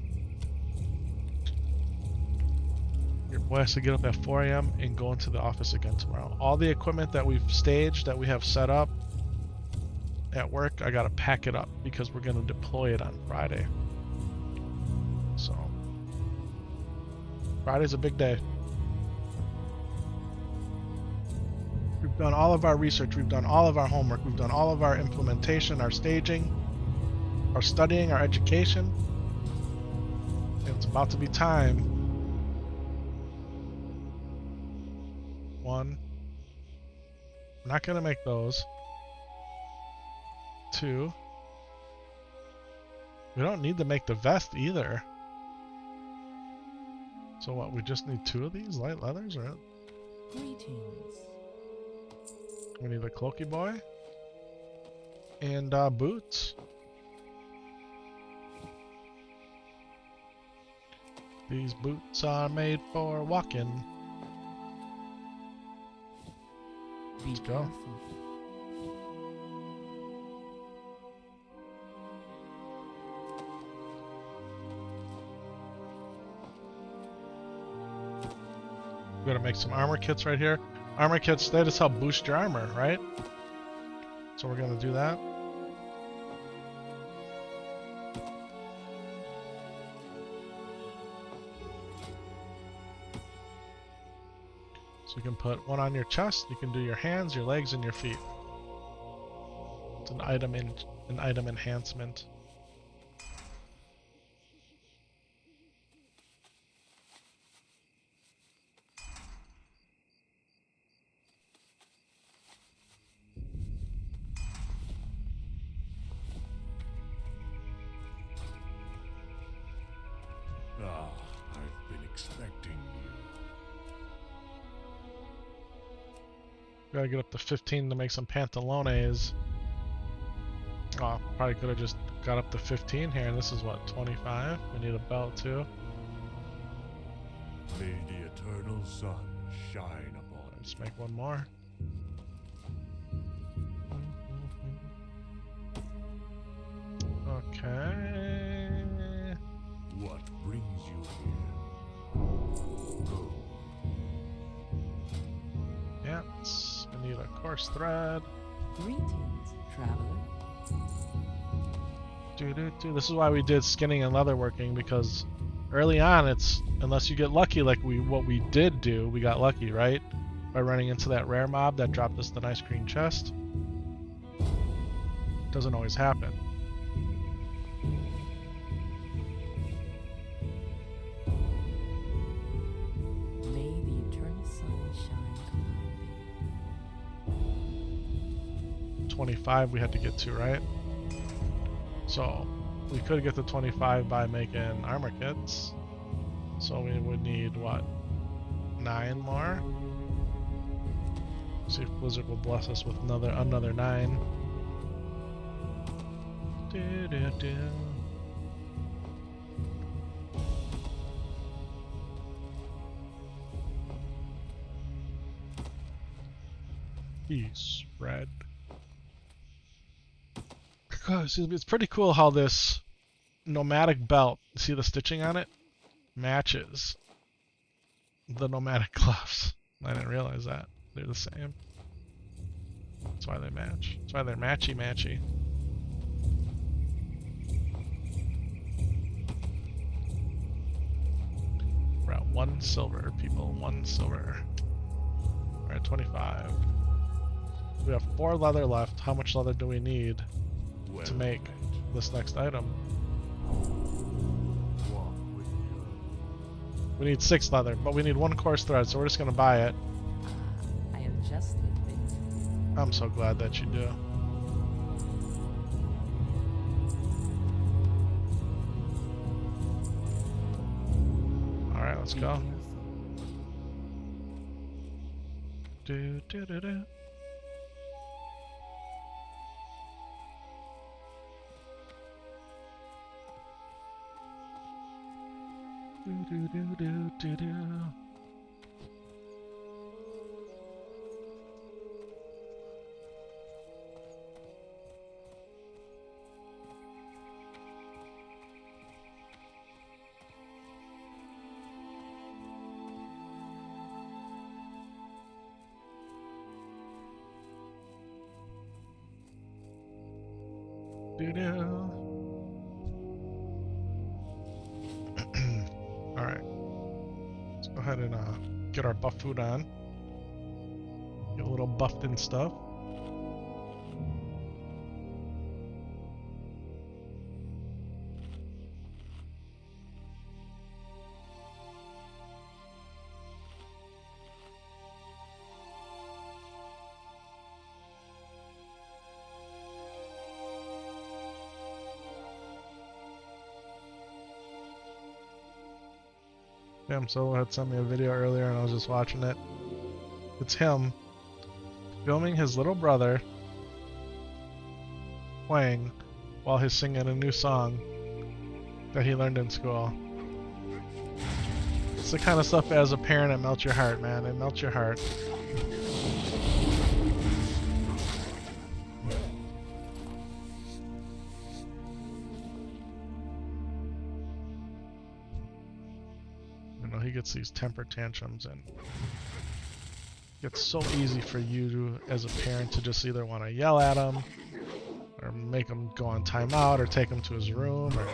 Your boy has to get up at 4 a.m. and go into the office again tomorrow. All the equipment that we've staged, that we have set up at work, I gotta pack it up because we're gonna deploy it on Friday. So, Friday's a big day. We've done all of our research, we've done all of our homework, we've done all of our implementation, our staging, our studying, our education. And it's about to be time. 1. I'm not gonna make those. 2. We don't need to make the vest either. So what, we just need 2 of these light leathers, or Greetings. we need a cloaky boy and boots. These boots are made for walking. Be go. careful. We gotta make some armor kits right here. Armor kits, they just help boost your armor, right? So we're gonna do that. So you can put one on your chest, you can do your hands, your legs, and your feet. It's an item enhancement. I've been expecting you. Gotta get up to 15 to make some pantalones. Oh, probably could have just got up to 15 here, and this is what, 25? We need a belt too. May the eternal sun shine upon Let's you. make one more. Okay. What brings you here? Go. Yeah, we need a coarse thread. Greetings, traveler. This is why we did skinning and leatherworking, because early on it's, unless you get lucky like what we did do, we got lucky, right? By running into that rare mob that dropped us the nice green chest. Doesn't always happen. May the eternal sun shine upon 25 we had to get to, right? So we could get to 25 by making armor kits. So we would need what? 9 more? See if Blizzard will bless us with another 9. Peace, red. It's pretty cool how this nomadic belt, see the stitching on it? Matches the nomadic gloves. I didn't realize that. They're the same. That's why they match. That's why they're matchy-matchy. We're at 1 silver, people. 1 silver. We're at 25. We have 4 leather left. How much leather do we need to make this next item? We need 6 leather, but we need 1 coarse thread, so we're just gonna buy it. I have just the thing. I'm so glad that you do. Alright, let's go. Do do do do. Do do do do do do. Alright. Let's go ahead and get our buff food on. Get a little buffed and stuff. Damn, Solo had sent me a video earlier and I was just watching it. It's him filming his little brother playing while he's singing a new song that he learned in school. It's the kind of stuff as a parent, it melts your heart, man. It melts your heart. He gets these temper tantrums, and it's so easy for you to, as a parent, to just either want to yell at him or make him go on timeout or take him to his room or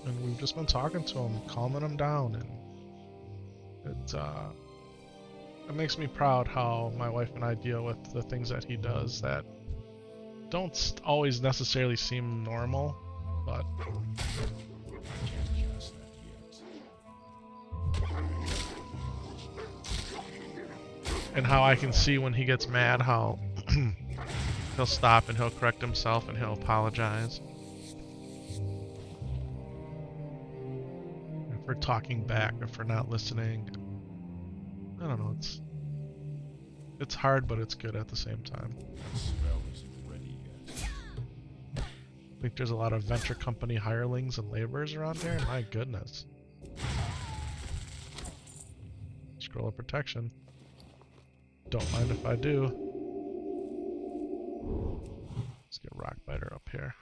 and we've just been talking to him, calming him down, and it makes me proud how my wife and I deal with the things that he does that don't always necessarily seem normal. But and how I can see when he gets mad how he'll stop and he'll correct himself and he'll apologize. If we're talking back, if we're not listening, I don't know, it's hard, but it's good at the same time. I think there's a lot of venture company hirelings and laborers around here. My goodness. Scroll of protection. Don't mind if I do. Let's get Rockbiter up here.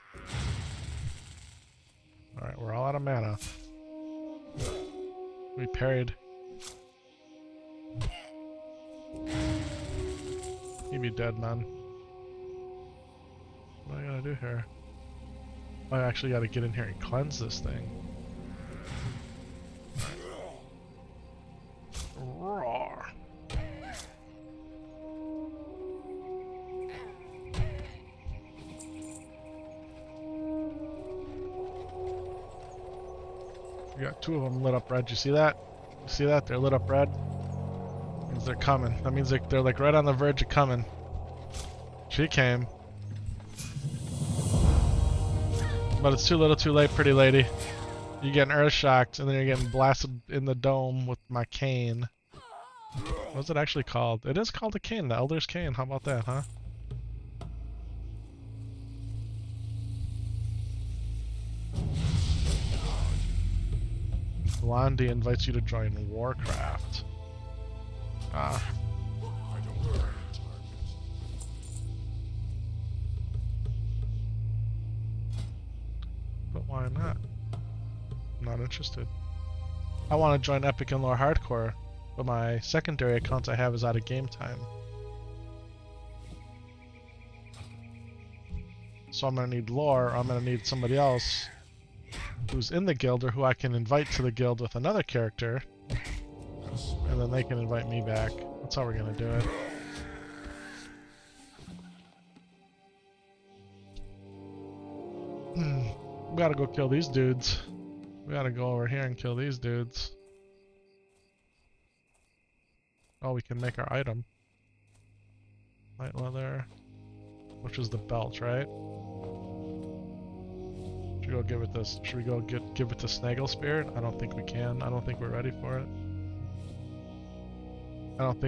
Alright, we're all out of mana. We parried. He'd be dead, man. What do I gotta do here? I actually gotta get in here and cleanse this thing. Roar. We got 2 of them lit up red. You see that? You see that? They're lit up red. That means they're coming. That means they're like right on the verge of coming. She came. But it's too little too late, pretty lady. You're getting earth shocked, and then you're getting blasted in the dome with my cane. What's it actually called? It is called a cane, the Elder's Cane. How about that, huh? Blondie invites you to join Warcraft. Ah. But why not? I'm not interested. I want to join Epic and Lore Hardcore, but my secondary account I have is out of game time. So I'm going to need lore, or I'm going to need somebody else who's in the guild or who I can invite to the guild with another character, and then they can invite me back. That's how we're going to do it. We gotta go kill these dudes. We gotta go over here and kill these dudes. Oh, we can make our item. Light leather. Which is the belt, right? Should we go give it this? Should we go give it to Snaggle Spirit? I don't think we can. I don't think we're ready for it. I don't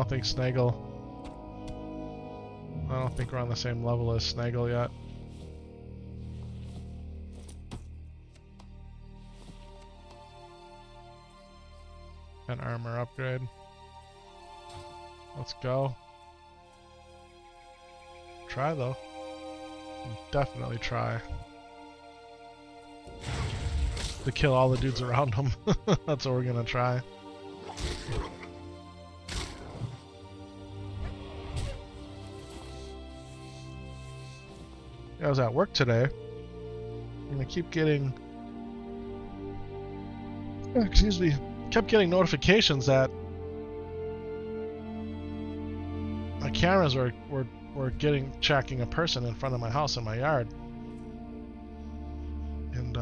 think Snaggle. I don't think we're on the same level as Snaggle yet. An armor upgrade. Let's go. Try though. Definitely try. To kill all the dudes around him. That's what we're gonna try. I was at work today. And I keep getting... excuse me. Kept getting notifications that my cameras were tracking a person in front of my house in my yard. And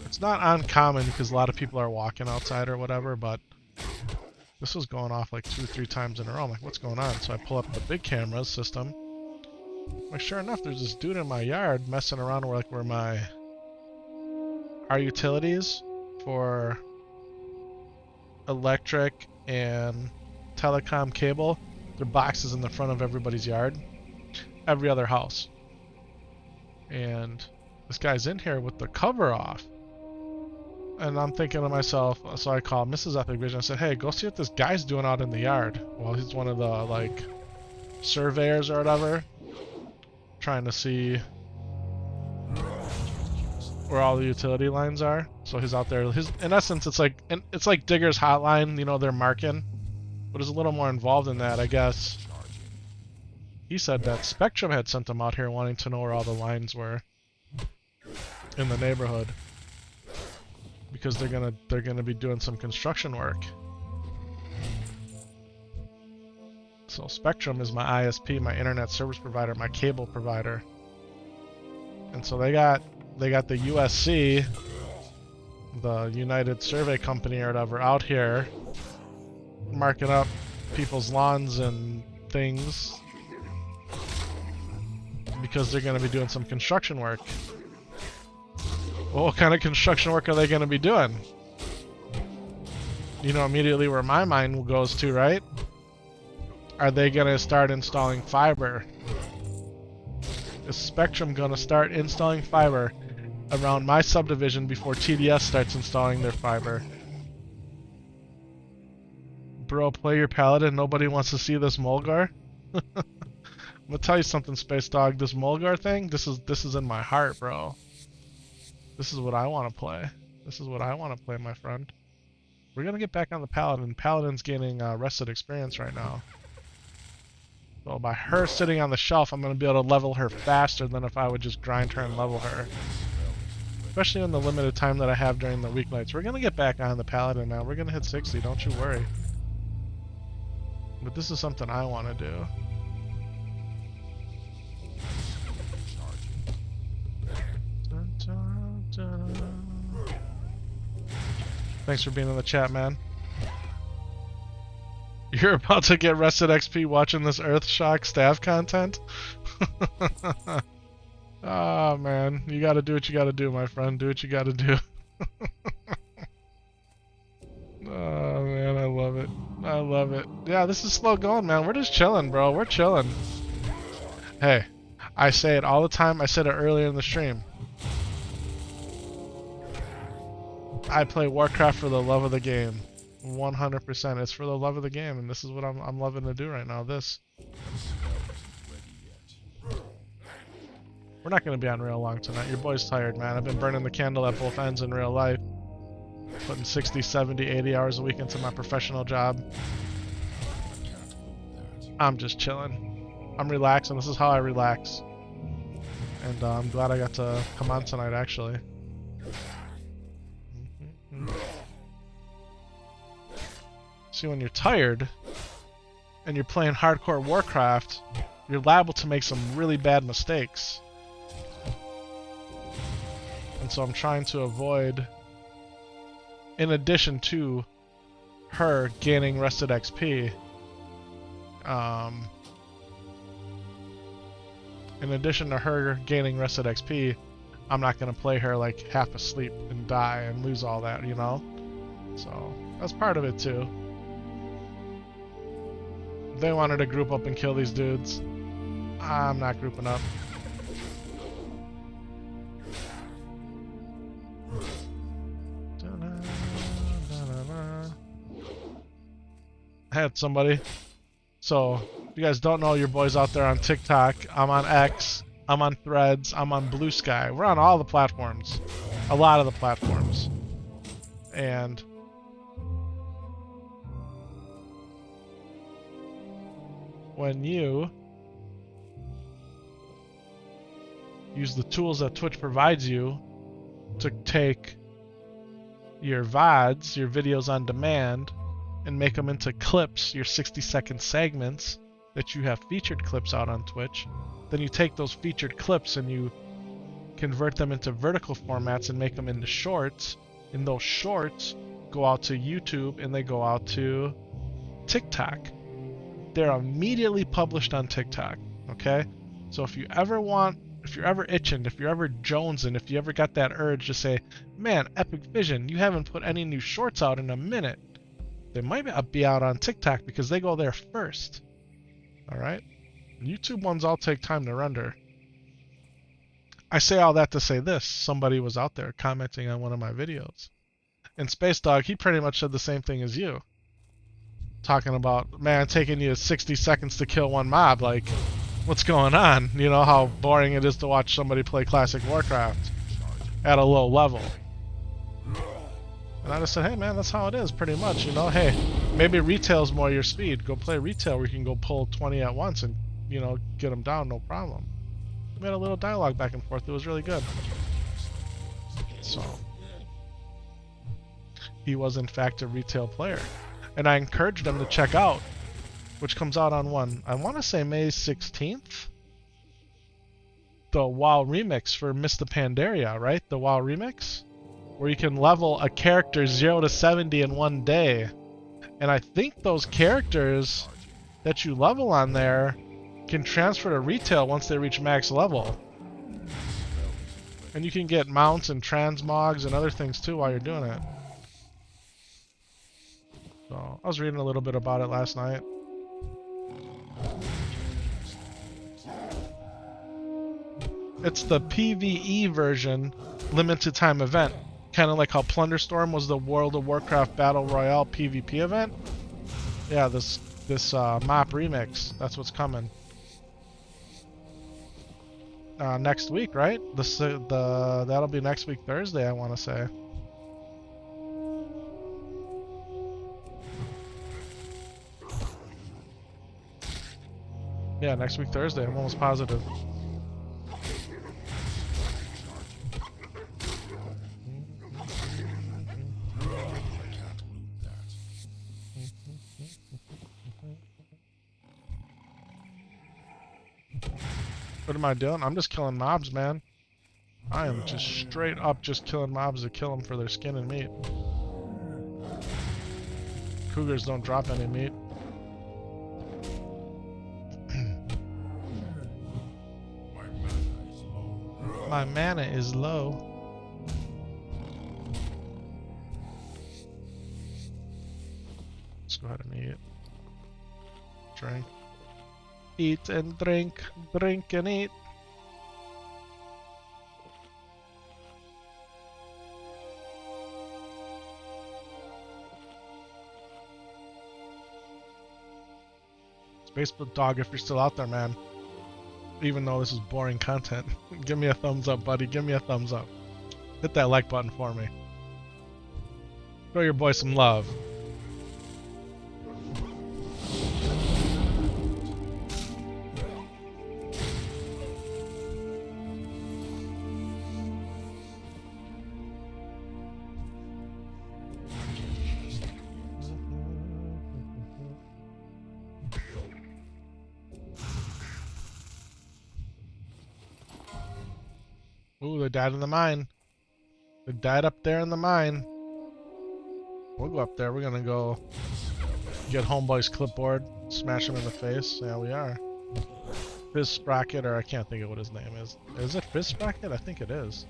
it's not uncommon because a lot of people are walking outside or whatever, but this was going off like 2-3 times in a row. I'm like, what's going on? So I pull up the big camera system. Like, sure enough, there's this dude in my yard messing around where our utilities for electric and telecom cable, their boxes in the front of everybody's yard, every other house. And this guy's in here with the cover off. And I'm thinking to myself, so I called Mrs. Epic Vision. I said, hey, go see what this guy's doing out in the yard. Well, he's one of the, like, surveyors or whatever, trying to see where all the utility lines are. So he's out there. In essence, it's like Digger's Hotline. You know, they're marking, but it's a little more involved in that, I guess. He said that Spectrum had sent him out here wanting to know where all the lines were in the neighborhood, because they're gonna be doing some construction work. So Spectrum is my ISP, my internet service provider, my cable provider, and so they got the USC, the United Survey Company or whatever, out here marking up people's lawns and things because they're going to be doing some construction work. Well, what kind of construction work are they going to be doing? You know immediately where my mind goes to, right? Are they going to start installing fiber? Is Spectrum going to start installing fiber around my subdivision before TDS starts installing their fiber? Bro, play your paladin. Nobody wants to see this Mulgar. I'm gonna tell you something, Space Dog. This Mulgar thing, this is in my heart, bro. This is what I want to play. This is what I want to play, my friend. We're gonna get back on the paladin. Paladin's gaining rested experience right now. So by her sitting on the shelf, I'm gonna be able to level her faster than if I would just grind her and level her. Especially in the limited time that I have during the weeknights. We're gonna get back on the paladin now. We're gonna hit 60, don't you worry. But this is something I want to do. Dun, dun, dun. Thanks for being in the chat, man. You're about to get rested XP watching this Earthshock staff content? Oh man, you gotta do what you gotta do, my friend. Do what you gotta do. Oh man, I love it. I love it. Yeah, this is slow going, man. We're just chilling, bro. We're chilling. Hey, I say it all the time. I said it earlier in the stream. I play Warcraft for the love of the game. 100%. It's for the love of the game, and this is what I'm loving to do right now. This. We're not going to be on real long tonight. Your boy's tired, man. I've been burning the candle at both ends in real life. Putting 60, 70, 80 hours a week into my professional job. I'm just chilling. I'm relaxing. This is how I relax. And I'm glad I got to come on tonight, actually. See, when you're tired and you're playing hardcore Warcraft, you're liable to make some really bad mistakes. And so I'm trying to avoid, in addition to her gaining rested XP, in addition to her gaining rested XP, I'm not going to play her like half asleep and die and lose all that, you know? So that's part of it too. They wanted to group up and kill these dudes. I'm not grouping up. I had somebody. So, if you guys don't know, your boy's out there on TikTok. I'm on X. I'm on Threads. I'm on Blue Sky. We're on all the platforms. A lot of the platforms. And when you use the tools that Twitch provides you to take your VODs, your videos on demand, and make them into clips, your 60-second segments that you have featured clips out on Twitch, then you take those featured clips and you convert them into vertical formats and make them into shorts, and those shorts go out to YouTube and they go out to TikTok. They're immediately published on TikTok, okay? So if you're ever itching, if you're ever jonesing, if you ever got that urge to say, man, Epic Vision, you haven't put any new shorts out in a minute, they might be out on TikTok because they go there first. Alright? YouTube ones all take time to render. I say all that to say this. Somebody was out there commenting on one of my videos. And Space Dog, he pretty much said the same thing as you. Talking about, man, taking you 60 seconds to kill one mob. Like, what's going on? You know, how boring it is to watch somebody play classic Warcraft at a low level. And I just said, hey man, that's how it is pretty much, you know. Hey, maybe retail's more your speed. Go play retail where you can go pull 20 at once and, you know, get them down, no problem. We had a little dialogue back and forth. It was really good. So, he was in fact a retail player. And I encouraged him to check out, which comes out on one, I want to say May 16th? The WoW remix for Mr. Pandaria, right? The WoW remix? Where you can level a character 0 to 70 in one day. And I think those characters that you level on there can transfer to retail once they reach max level. And you can get mounts and transmogs and other things too while you're doing it. So I was reading a little bit about it last night. It's the PvE version, limited time event. Kind of like how Plunderstorm was the World of Warcraft Battle Royale PvP event. Yeah, this map remix. That's what's coming. Next week, right? That'll be next week Thursday, I want to say. Yeah, next week Thursday. I'm almost positive. What am I doing? I'm just killing mobs, man. I am just straight up just killing mobs to kill them for their skin and meat. Cougars don't drop any meat. My mana is low. Let's go ahead and eat. Drink. Eat and drink. Drink and eat. Facebook Dog, if you're still out there, man. even though this is boring content. Give me a thumbs up, buddy. Give me a thumbs up. Hit that like button for me. Show your boy some love. Ooh, they died in the mine. They died up there in the mine. We'll go up there. We're gonna go get Homeboy's clipboard, smash him in the face. Yeah, we are. Fizz Sprocket, or I can't think of what his name is. Is it Fizz Sprocket? I think it is.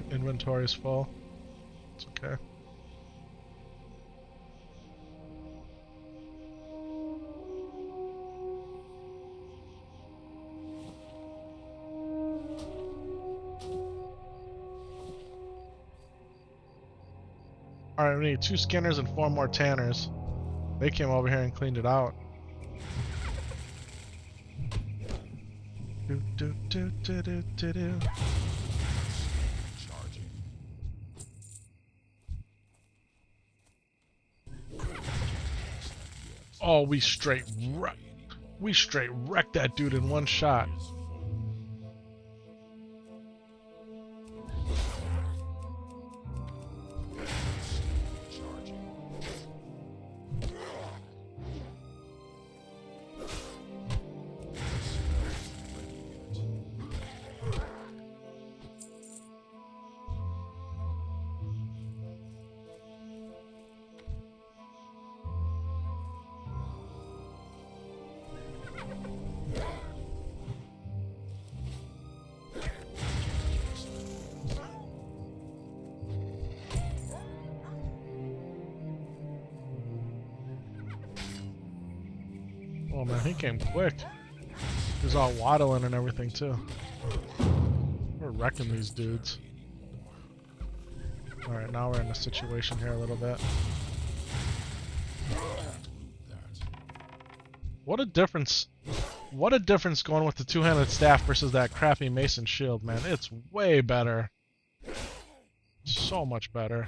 Inventory's full. It's okay. Alright, we need 2 skinners and 4 more tanners. They came over here and cleaned it out. Do, do, do, do, do, do, do. Oh, we straight wrecked that dude in one shot. Oh man, he came quick. He was all waddling and everything too. We're wrecking these dudes. Alright, now we're in a situation here a little bit. What a difference. What a difference going with the two-handed staff versus that crappy mason shield, man. It's way better. So much better.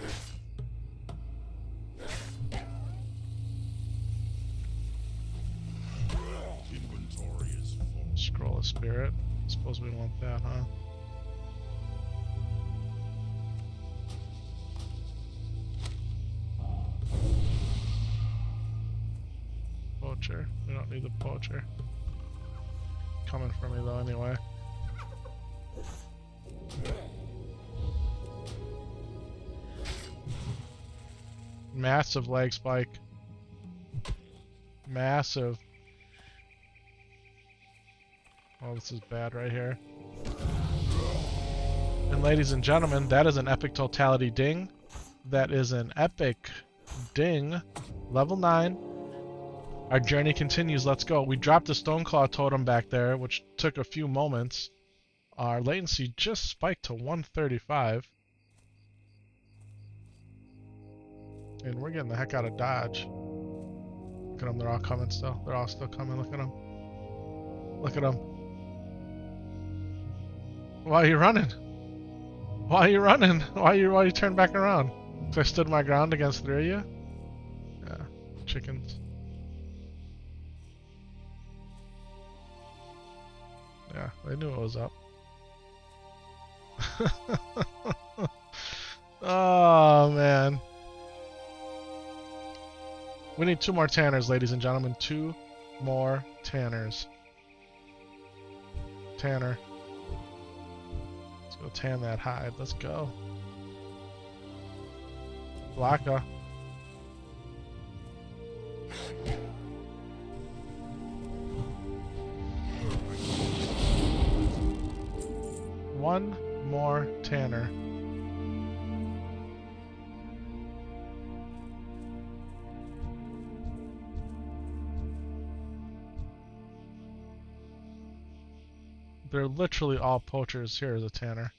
Scroll of Spirit. Suppose we want that, huh? Poacher. We don't need the poacher. Coming for me though anyway. Massive leg spike. Massive. Oh, this is bad right here. And ladies and gentlemen, that is an epic totality ding. That is an epic ding. Level 9. Our journey continues. Let's go. We dropped a Stoneclaw totem back there, which took a few moments. Our latency just spiked to 135. And we're getting the heck out of Dodge. Look at them. They're all coming still. They're all still coming. Look at them. Look at them. Why are you running? Why are you running? Why you turn back around? Because I stood my ground against 3 of you? Yeah. Chickens. Yeah, they knew it was up. Oh, man. We need 2 more tanners, ladies and gentlemen. 2 more tanners. Tanner. Let's go tan that hide. Let's go. Blacka. One more tanner. They're literally all poachers. Here is a tanner.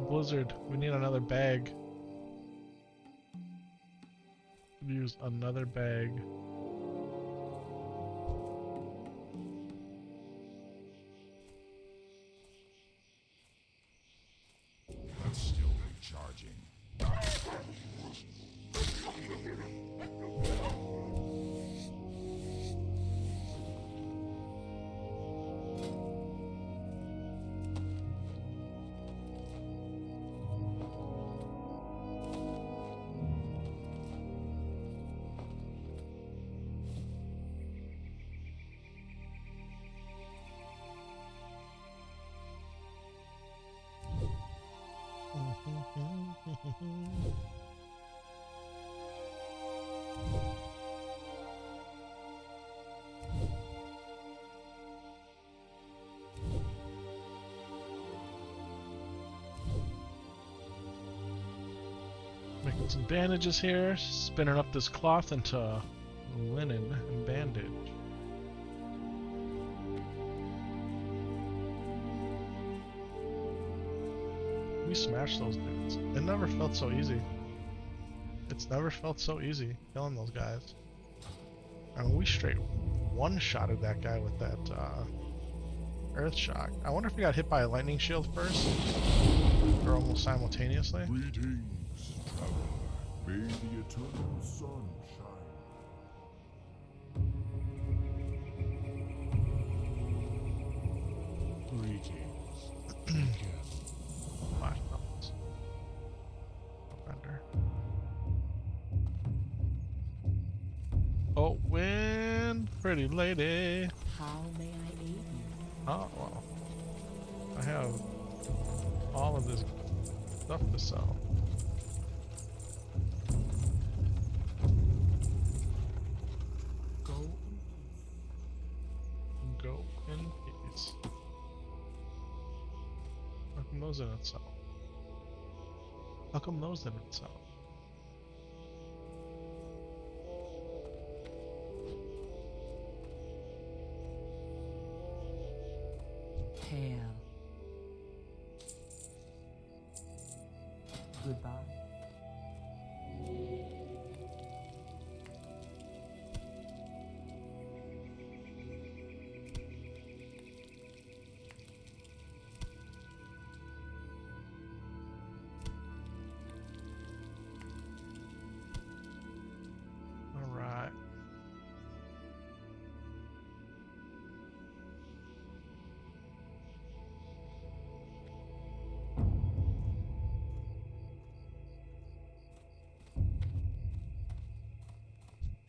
blizzard. We need another bag. Use another bag. It's still recharging. Making some bandages here, spinning up this cloth into linen and bandage. We smashed those dudes. It never felt so easy. It's never felt so easy killing those guys. I mean, we straight one-shotted that guy with that earth shock. I wonder if we got hit by a lightning shield first, or almost simultaneously. Greetings, traveler. May the eternal sun shine. Greetings. Flashbulbs. Offender. Oh, wind, pretty lady. How may I aid you? Oh, well. I have all of this stuff to sell. Go in peace. How come those didn't sell? How come those didn't sell? Hail. Goodbye. All right.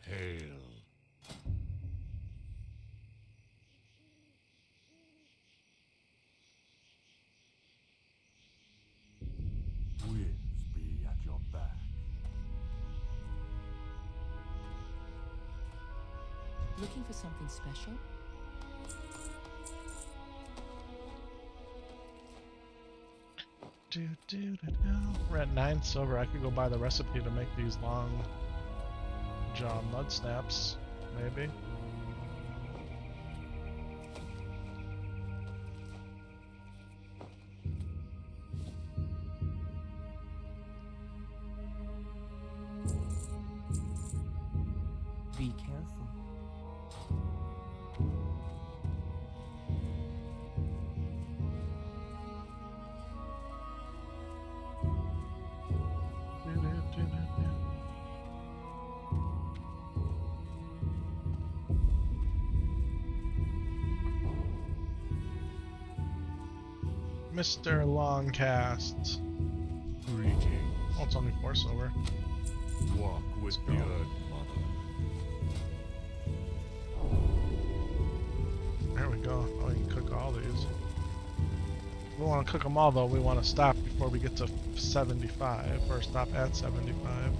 Hail. Winds be at your back. Looking for something special? We're at 9 silver. I could go buy the recipe to make these long jaw mud snaps, maybe. Be careful. Mr. Longcast. Greetings. Oh, it's only 4 silver. Walk with go. the earth, mother. There we go. Oh, we can cook all these. We want to cook them all, though. We want to stop before we get to 75, or stop at 75.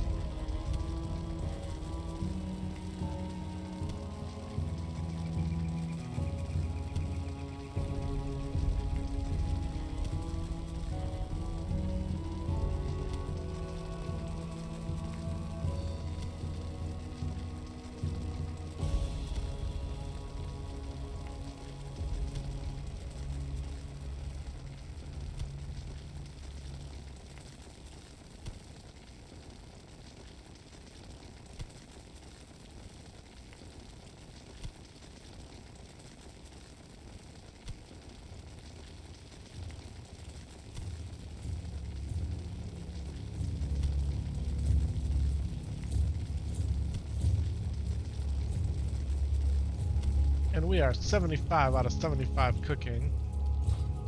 we are 75 out of 75 cooking.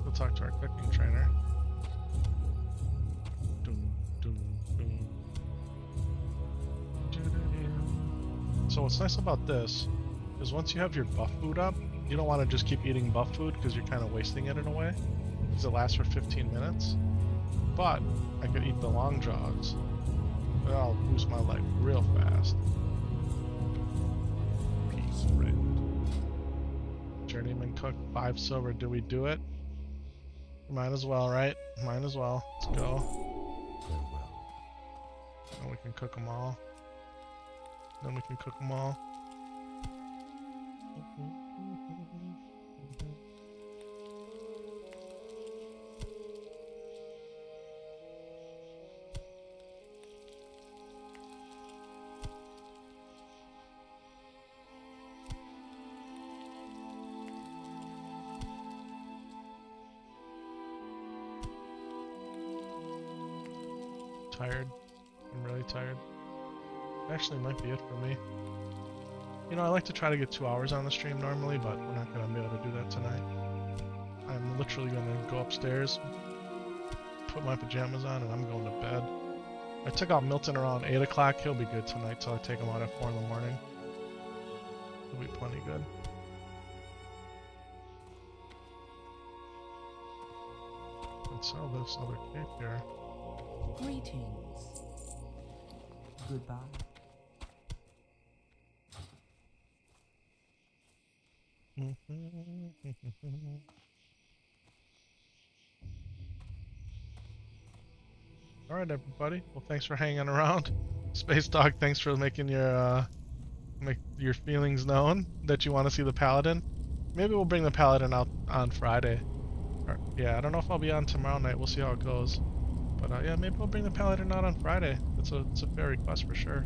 We'll talk to our cooking trainer. So what's nice about this is once you have your buff food up, you don't want to just keep eating buff food because you're kind of wasting it in a way, because it lasts for 15 minutes. But I could eat the long jaws. That'll boost my life real fast. Peace, friend. Journeyman cook 5 silver. Do we do it? Might as well, right? Might as well. Let's go. Farewell. And we can cook them all. Then we can cook them all. Tired. I'm really tired. Actually, might be it for me. You know, I like to try to get 2 hours on the stream normally, but we're not going to be able to do that tonight. I'm literally going to go upstairs, put my pajamas on, and I'm going to bed. I took out Milton around 8 o'clock. He'll be good tonight till I take him out at 4 in the morning. He'll be plenty good. Let's sell this other cape here. Greetings. Goodbye. Alright, everybody. Well, thanks for hanging around. Space Dog, thanks for making your make your feelings known that you want to see the Paladin. Maybe we'll bring the Paladin out on Friday. Or, yeah, I don't know if I'll be on tomorrow night. We'll see how it goes. But yeah, maybe we'll bring the Paladin out on Friday. It's a fair request for sure.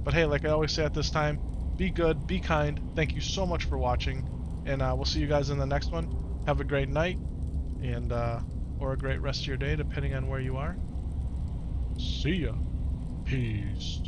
But hey, like I always say at this time, be good, be kind. Thank you so much for watching, and we'll see you guys in the next one. Have a great night, and or a great rest of your day, depending on where you are. See ya. Peace.